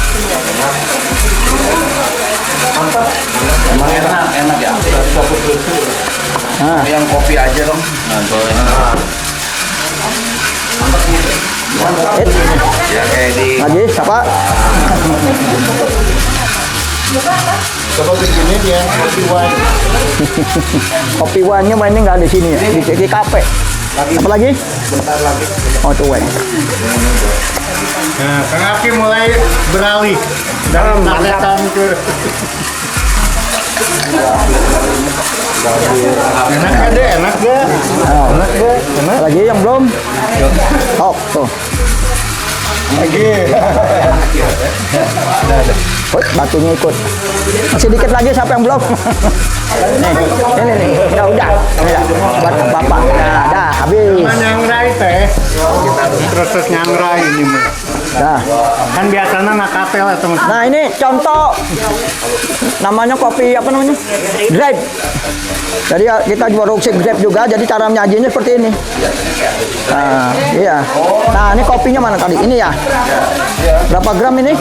Emang enak ya. Nah, Yang kopi aja dong. Ya kayak di lagi siapa? Coba begini dia kopi wine. Kopi wine-nya mainnya nggak di sini ya, di kafe. Apa lagi? Oh, itu wine. Nah, Kang Aki mulai beralih dari taretan ke enak deh, enak deh. Oh, lagi yang belum? Oh, tuh. Lagi. Wih, batunya ikut. Masih dikit lagi siapa yang belum? Nih. Udah. Buat bapak. Nah, dah habis. Nyangrai teh. Proses nyangrai ini mah. Dah. Kan biasanya ngakatel ya teman. Nah, ini contoh namanya kopi apa namanya? Grape. Jadi ya, kita produksi grape juga. Jadi cara menyajinya seperti ini. Nah, iya. Nah, ini kopinya mana tadi? Ini ya. Berapa gram ini?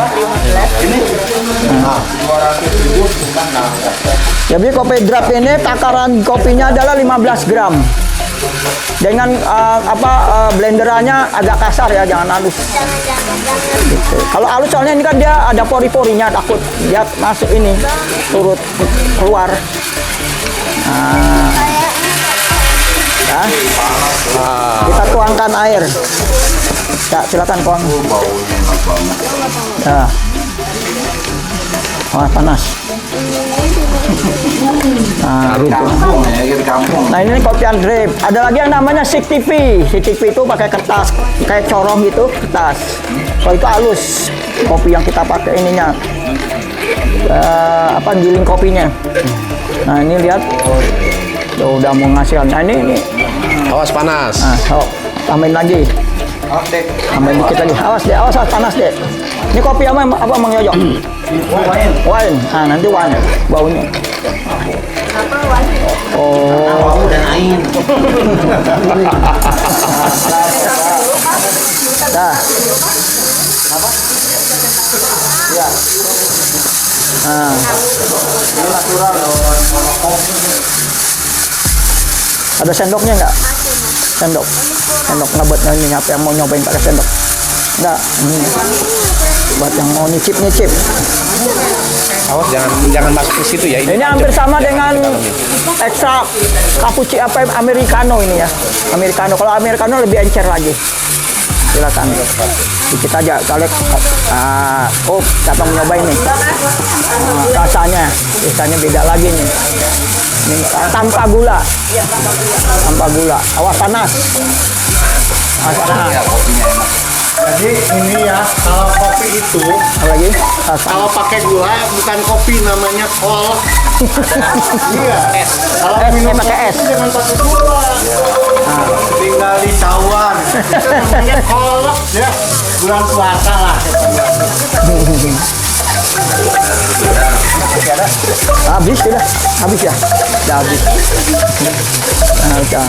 Jadi kopi draft ini takaran kopinya adalah 15 gram. Dengan blenderannya agak kasar ya, jangan halus. Gitu. Kalau halus soalnya ini kan dia ada pori-porinya, takut dia masuk ini turut keluar. Nah, ya. Kita tuangkan air. Ya, silakan tuang. Ya. Wah, panas. Nah, gitu. Nah, ini kopian grape. Ada lagi yang namanya 6TV. 6TV itu pakai kertas, kayak corong gitu, kertas. Kalau itu halus. Kopi yang kita pakai ininya. Giling kopinya. Nah, ini lihat. Tuh, udah mau ngasilkan. Nah, ini. awas panas. Nah, tambahin lagi. Tambahin dikit lagi. Awas panas deh. Ini kopi apa Mang Yoyo? Wine. Nah, nanti wine baunya. Oh. Dah. Ya. Nah. Ada sendoknya nggak? Sendok ngebet ini apa yang mau nyobain pakai sendok? Enggak. Buat yang mau nyicip. Awas jangan masuk ke situ ya. Ini hampir sama dengan ekstra cappuccino americano ini ya. Americano. Kalau americano lebih encer lagi. Silakan. Dikit aja kalau siapa mau nyobain nih. Rasanya beda lagi nih. Ini tanpa gula. Awas panas. Jadi ini ya, kalau kopi itu Apa lagi? Rasa. kalau pakai gula bukan kopi, namanya kol. Iya. Kalau Es, minum pakai kopi es. itu jangan pakai gula. Tinggal ditawan. Namanya kol ya. Bulan puasa lah. Habis sudah. Habis ya? Sudah habis. Nah, udah.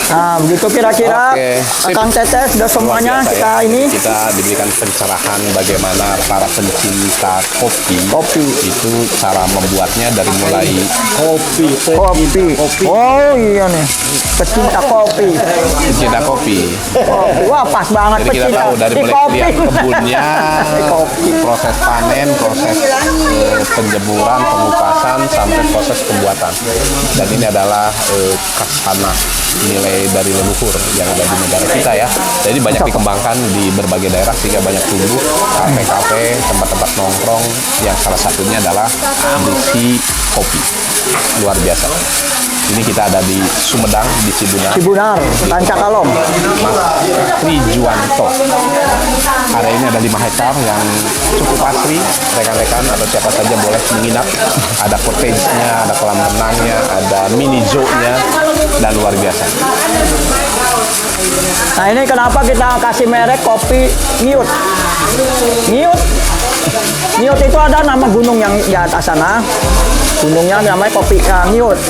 Nah, begitu kira-kira Oke, sip. Kang Tetes sudah semuanya Luar biasa kita ya. ini Kita diberikan pencerahan bagaimana para pencinta kopi itu cara membuatnya dari mulai kopi. Oh iya nih, pecinta kopi. pencinta kopi. Kopi. Wah pas banget Jadi kita pecinta tahu dari di mulai kopi. lihat kebunnya, Kopi. proses panen, proses penjemuran, pengupasan sampai proses pembuatan. Dan ini adalah khas tanah, nilai dari leluhur yang ada di negara kita ya. Jadi banyak dikembangkan di berbagai daerah sehingga banyak tumbuh kafe-kafe, tempat-tempat nongkrong yang salah satunya adalah industri kopi. Luar biasa. Ini kita ada di Sumedang, di Cibunar. Cibunar, Rancakalong. Mas Trijuanto. Area ini ada 5 hektar yang cukup asri. Rekan-rekan atau siapa saja boleh menginap. Ada cottage-nya, ada kolam renangnya, ada mini zoo-nya, dan luar biasa. Nah ini kenapa kita kasih merek kopi Ngiut. Ngiut itu ada nama gunung yang di atas sana. Gunungnya namanya kopi Ngiut.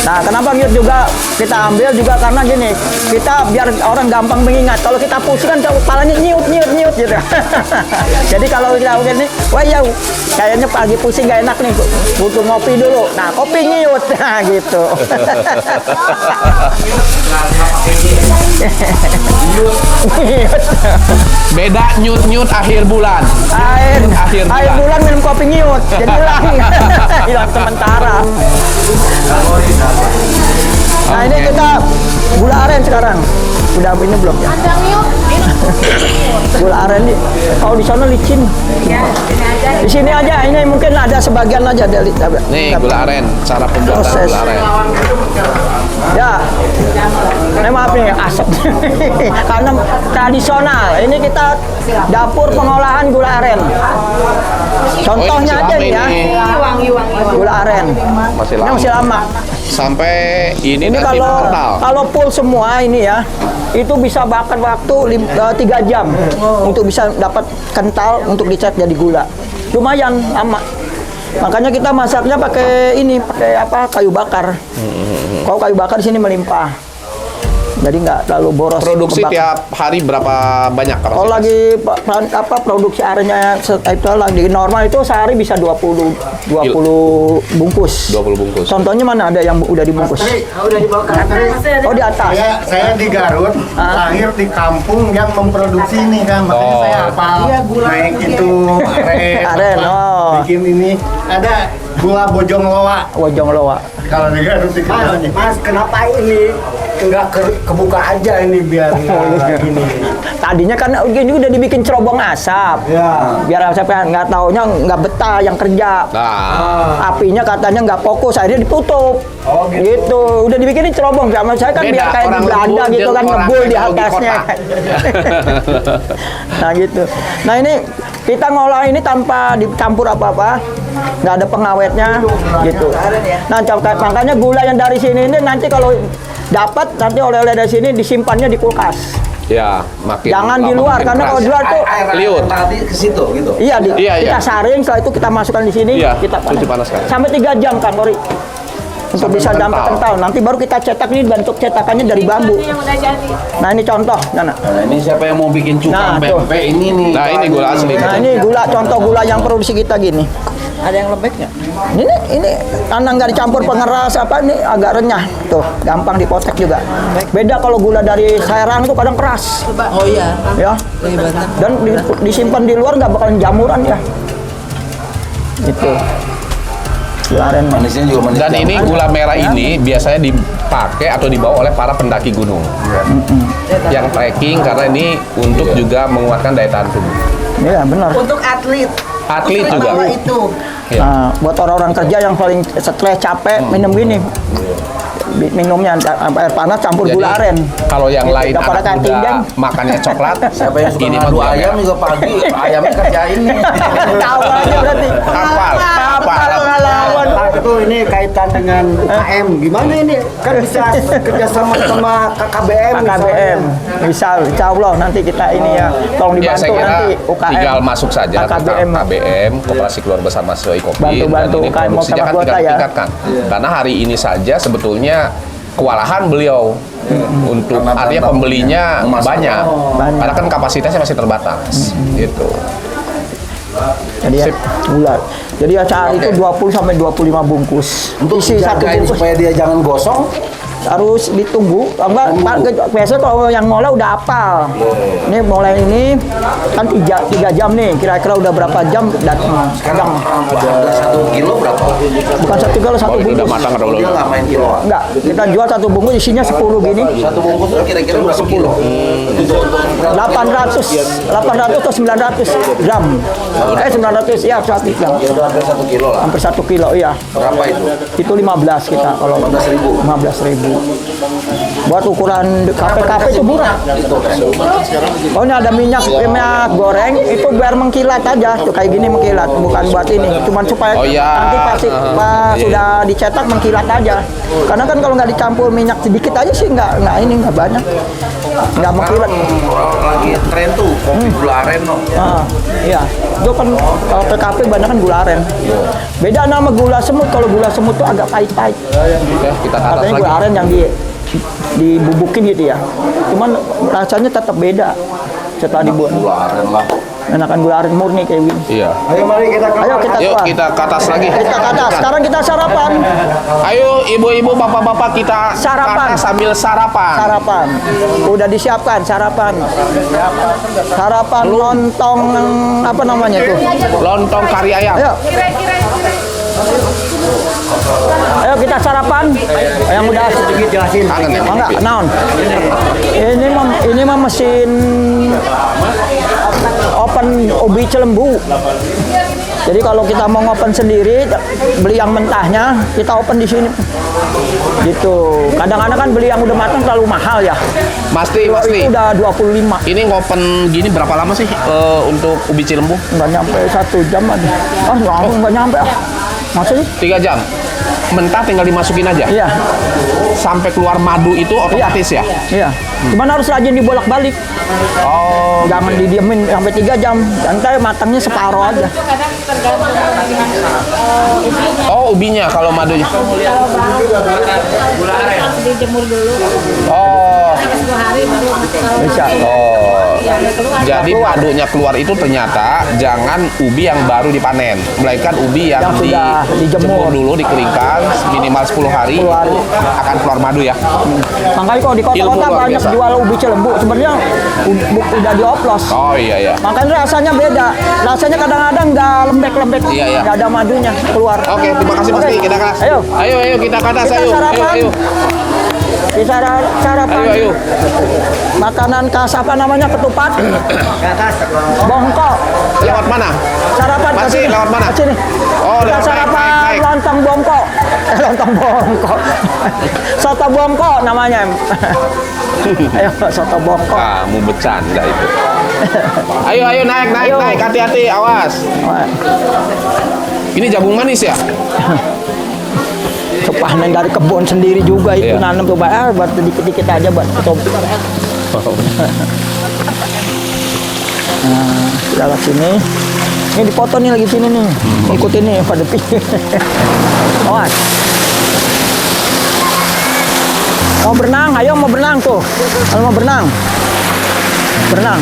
Nah, kenapa Ngiut juga kita ambil juga karena gini, kita biar orang gampang mengingat. Kalau kita pusing kan kepalanya nyiut gitu. Jadi kalau kita begini, wah ya kayaknya pagi pusing gak enak nih, butuh ngopi dulu. Nah, kopi Ngiut, nah gitu. Beda nyut-nyut akhir bulan. Akhir bulan minum kopi Ngiut, jadi hilang sementara. Nah ini kita gula aren sekarang. Udah ini belum ya? Ada Ngiut. Gula aren di, kalau di sana licin. Di sini aja, ini mungkin ada sebagian aja dari. Nih gula aren, cara pembuatan Proses. gula aren. Ya, ini maaf nih asap. Karena tradisional. Ini kita dapur pengolahan gula aren. Contohnya masih aja lama nih ya. ini. Gula aren. Masih Ini lama. masih lama. Sampai ini Ini nanti kalau kental. full semua ini ya, itu bisa bakar waktu 3 jam untuk bisa dapat kental untuk dicat jadi gula. Lumayan lama. Makanya kita masaknya pakai ini, pakai apa? Kayu bakar. Kalau kayu bakar di sini melimpah. Jadi nggak terlalu boros. Produksi kebakar. tiap hari berapa banyak kapasitas? Kalau lagi produksi airnya itu lagi normal itu sehari bisa 20 bungkus. 20 bungkus. Contohnya mana ada yang udah dibungkus? Udah dibawa ke atas. Oh di atas. Saya di Garut, lahir di kampung yang memproduksi ini kan, makanya Oh. saya hafal naik itu Aren, oh. bikin ini ada gula bojong loa. Wojong Loa. Kalau di Garut dikenal Mas, kenapa ini enggak kebuka aja ini biar gini? Tadinya kan ini udah dibikin cerobong asap. Ya. Biar asapnya nggak taunya nggak betah yang kerja. Nah, Apinya katanya nggak fokus, akhirnya ditutup. Oh, gitu. Gitu. Udah dibikinin cerobong sama saya kan Beda, biar kayak di orang Belanda lembut gitu jeung kan orang ngebul di teknologi atasnya. kota. Nah gitu. Nah ini kita ngolah ini tanpa dicampur apa-apa, nggak ada pengawetnya gitu. Nah makanya gula yang dari sini ini nanti kalau dapat nanti oleh-oleh dari sini disimpannya di kulkas. ya makin Jangan di lama luar makin karena keras. kalau di luar tuh liur. Tadi ke situ gitu. iya, Iya, kita iya. saring setelah itu kita masukkan di sini Iya, kita terus dipanaskan. sampai 3 jam kan Kori untuk Sampai bisa dampak kental. kental. Nanti baru kita cetak ini bentuk cetakannya dari bambu. Yang udah jadi. Nah ini contoh, Nana. Nah, ini siapa yang mau bikin Nah, tuh. pempek ini nih? Nah ini gula asli. Nah ini gula, contoh gula yang produksi kita gini. Ada yang lembek nggak? Ini karena nggak dicampur pengeras apa ini agak renyah tuh, gampang dipotek juga. Beda kalau gula dari Serang tuh kadang keras, Oh iya. ya. Dan disimpan di luar nggak bakalan jamuran ya. Itu. Gula aren. Manisnya juga manis. Dan ini gula merah ini biasanya dipakai atau dibawa oleh para pendaki gunung yang trekking karena ini untuk juga menguatkan daya tahan tubuh. Iya benar. Untuk atlet. Atlet juga. Bawa itu. Iya. Nah, buat orang-orang kerja yang paling stres capek minum gini. Minumnya air panas campur Jadi, gula aren. kalau yang lain Udah pada anak kantin, muda Jeng. makannya coklat, Siapa yang suka ini ngadu mah ayam juga pagi, ayamnya kerjain nih. Tahu aja berarti. Hafal. Pengalaman. Pak, itu ini kaitan dengan UKM. Gimana ini? Kan bisa kerjasama sama KKBM. KKBM. Misal, insya Allah nanti kita ini ya, tolong Ya, dibantu saya kira nanti UKM. tinggal masuk saja ke KKBM. KBM, Koperasi Keluarga Besar Mahasiswa Kopi, Bantu-bantu dan ini UKM produksinya kan Kota tinggal ya. ditingkatkan. Karena hari ini saja sebetulnya kewalahan beliau untuk artinya pembelinya banyak. Karena kan kapasitasnya masih terbatas. Gitu. Jadi ya, Sip. gula. Jadi ya sehari itu 20 sampai 25 bungkus. Untuk Isi satu jagain bungkus supaya dia jangan gosong. harus ditunggu. Enggak, biasa kalau yang mulai udah hafal. Ini mulai ini kan 3 jam nih. Kira-kira udah berapa jam datang. Sekarang harga 1 kilo berapa? Bukan 1 kilo, satu Oh, ini udah bungkus. matang ada Dia belum? nggak main kiloan. Enggak, kita jual satu bungkus isinya 10 gini. Satu bungkus itu kira-kira berapa kilo? 800 atau 900 gram. 900 ya 100 gram. Ya udah hampir 1 kilo lah. Hampir 1 kilo iya. Berapa itu? Itu 15 kita kalau 15.000. Buat ukuran KP itu murah. Oh ini ada minyak goreng itu biar mengkilat aja tuh kayak gini mengkilat bukan buat ini cuman supaya Oh, iya. nanti pasti pas Iya, sudah dicetak mengkilat aja karena kan kalau nggak dicampur minyak sedikit aja sih nggak banyak nggak mengkilat. Lagi tren tuh kopi gula aren no. Iya itu kan kalau PKP banyak kan gula aren beda nama gula semut. Kalau gula semut tuh agak pahit-pahit. Oke, kita ke atas Katanya lagi. gula aren yang dibubukin gitu ya. Cuman rasanya tetap beda setelah dibuat. Gula aren lah. Enakan gula aren murni kayak gini. Iya. Ayo mari kita Ayo kita Yuk keluar. kita ke atas lagi. Kita ke atas. Sekarang kita sarapan. Ayo ibu-ibu, bapak-bapak kita Sarapan. ke atas sambil sarapan. Sarapan. Udah disiapkan sarapan. Sarapan lontong apa namanya tuh? Lontong kari ayam. Ayo. Ayo kita sarapan. Yang udah sedikit jelasin. Kangen ya, Enggak, kopi? naon. Ini mah mesin open ubi Cilembu. Jadi kalau kita mau ngopen sendiri, beli yang mentahnya, kita open di sini. Gitu. Kadang-kadang kan beli yang udah matang terlalu mahal ya. Pasti. Itu udah 25. Ini ngopen gini berapa lama sih untuk ubi Cilembu? Nggak nyampe 1 jam aja. Nggak nyampe. Maksudnya? 3 jam. Mentah tinggal dimasukin aja. Iya. Sampai keluar madu itu otomatis ya. Iya. Cuman harus rajin dibolak-balik. Oh. Jangan didiemin sampai 3 jam. Nanti matangnya separuh aja. Kadang tergantung ubinya. Oh, ubinya kalau madunya. Gula aren dijemur dulu. Oh. 2 hari baru kalau Bisa. Oh. ya keluar. Jadi madunya keluar itu ternyata jangan ubi yang baru dipanen, melainkan ubi yang, Yang sudah dijemur dulu, dikeringkan minimal 10 hari, 10 hari. itu akan keluar madu ya. Makanya kalau di Ilmu kota-kota luar banyak biasa. jual ubi Cilembu. Sebenarnya udah dioplos. Oh iya ya. Makanya rasanya beda. Rasanya kadang-kadang nggak lembek-lembek. Iya, iya. Nggak ada madunya keluar. Oke, terima kasih Mas Oke. Pi. Kita ke atas. Ayo. Ayo kita ke atas. Kita Ayo. sarapan. Ayo. Bisa sarapan. Ayo. Makanan khas apa namanya? Ketupat. Bongkok. Lewat mana? Sarapan ke Masih sini. lewat mana? Ke sini. Oh, Kita lewat sarapan naik. lontong bongkok. Lontong bongkok. Soto bongkok namanya. Ayo soto bongkok. Kamu bercanda itu. Ayo naik. Ayo. Hati-hati, awas. Ini jagung manis ya? Panen dari kebun sendiri juga itu Iya. nanam tuh buat dikit-dikit aja buat coba. Nah, kita lihat sini. Ini dipoto nih lagi sini nih. Ikutin nih pada pikir. Awas. Mau berenang, ayo mau berenang tuh. Kalau mau berenang. Berenang.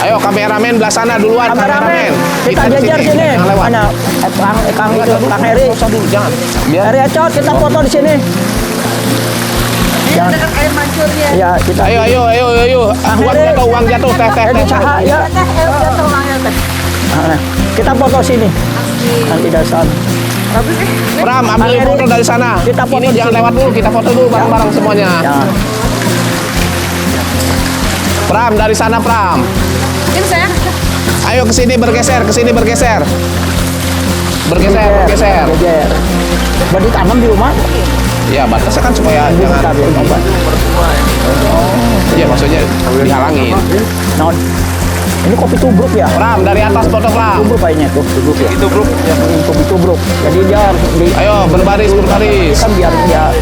Ayo kameramen belah sana duluan. Kameramen, kita di jajar sini. Jangan lewat. Mana? Kang itu, Kang Heri. Jangan. Biar Heri Ecot, kita foto di sini. Jangan. Dengan air mancurnya. Ya, kita. Ayo. Uang jatuh, teh. Usaha ya. Jatuh orangnya teh. Nah, kita foto sini. Nanti dari sana. Pram, ambil Bang foto Heri, dari sana. kita foto Ini di jangan sini. lewat dulu, kita foto dulu bareng-bareng semuanya. Ya. Pram, dari sana, Pram. Ini saya Ayo ke sini bergeser, ke sini bergeser. Bergeser. Geser. Baru ditanam di rumah. Ya, batasnya kan supaya jangan obat. Iya, maksudnya dihalangin. Nah, ini kopi tubruk ya. Ram, dari atas potong Ram. Tubruk kayaknya tuh. Tubruk ya. Tubruk. Kopi tubruk. Jadi dia di Ayo, berbaris. kan biar dia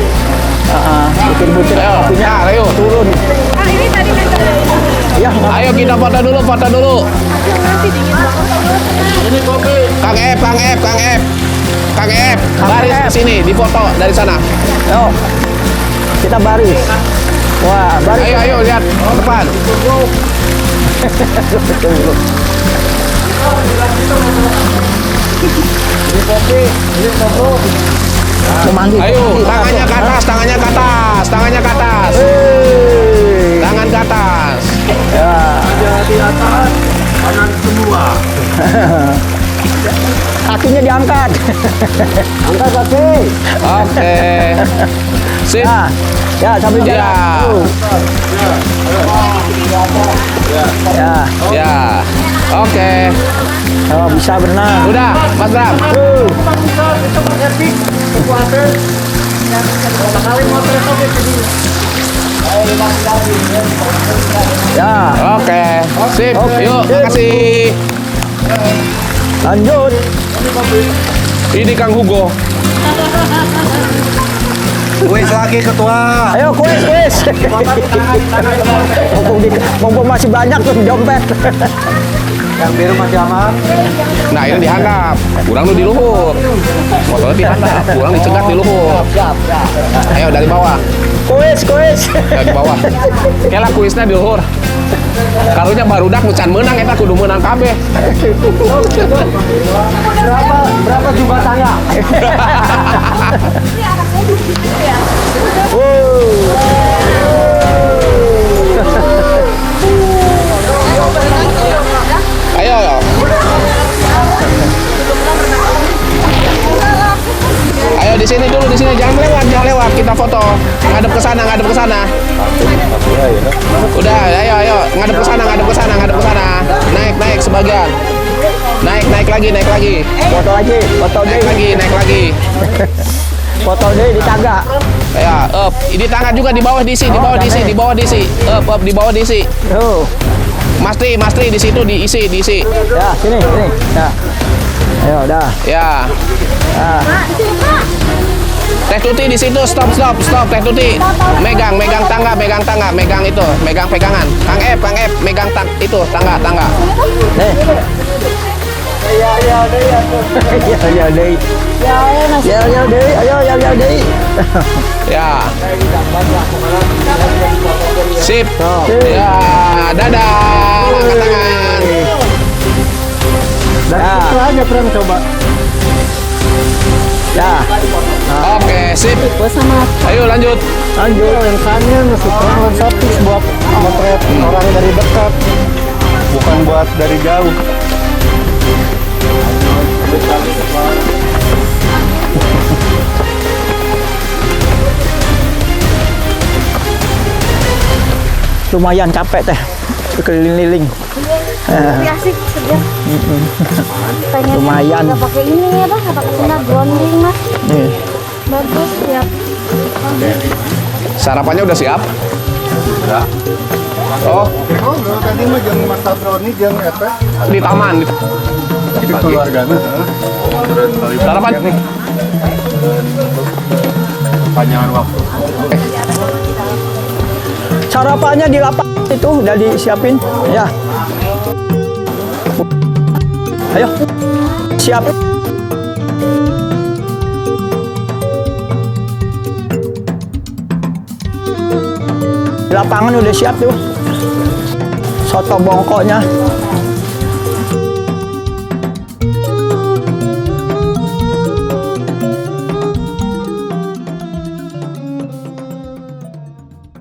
butir-butir kopinya. Ayo. Turun. Ya, Ayo kita foto dulu. Kang Ep. Baris ke sini, difoto dari sana. Ayo. Kita baris. Wah, baris. Ayo lihat ke depan. Memanggil. Ayo, tangannya ke atas. Tangan ke atas. Ya. Di atas, kanan semua. Kakinya diangkat. Angkat kaki. Oke. Sip. Ya, sambil jalan. Ya. Ya. Oke. Oh, bisa berenang. Udah, Mas Ram. Ya. Oke. Sip. Oke, Yuk, sip. makasih. Lanjut. Ini Kang Hugo. Kuis lagi ketua. Ayo kuis. Mumpung masih banyak tuh dompet. Yang biru masih aman. Nah, ini dihandap. Kurang lu di luhur. Motornya dihandap. Kurang dicegat di luhur. Ayo dari bawah. Kuis. Dari bawah. Kela kuisnya di luhur. Karunya barudak mucan menang eta kudu menang kabeh. Berapa jumbatannya? Ayo. Ayo di sini dulu, jangan lewat, kita foto. Ngadep ke sana. Udah, ayo, ngadep ke sana. Naik sebagian. Naik lagi. Foto lagi. Naik lagi. Foto deh di tangga. Ya, up. Ini tangan juga di bawah diisi. Up, di bawah diisi. Tuh. Mastri di situ diisi. Ya, sini. Ya. Ayo, dah. Ya. Ah. Teh Tuti di situ, stop, Teh Tuti. Megang tangga, megang pegangan. Kang Ep, megang itu, tangga. Nih. Ya, deh. Ya, deh. Ya. Sip. Ya, dadah. Angkat tangan. Hanya pernah coba. Ya. Oke, sip. Ayo lanjut. Lensannya masuk lensa fix buat motret orang dari dekat, bukan buat dari jauh. Lumayan capek teh. Keliling-liling. Asik segar. Pengen Lumayan. nggak pakai ini ya bang, nggak pakai sandal grounding mas. Nih. Bagus ya. Sarapannya udah siap? Oh, Tadi mah jangan masak brownie, jangan efek. di taman. Di keluarganya. Sarapan. Panjangan waktu. Sarapannya di lapangan itu udah disiapin. Ya. Ayo. Siap. Di lapangan udah siap tuh. Soto bongkoknya.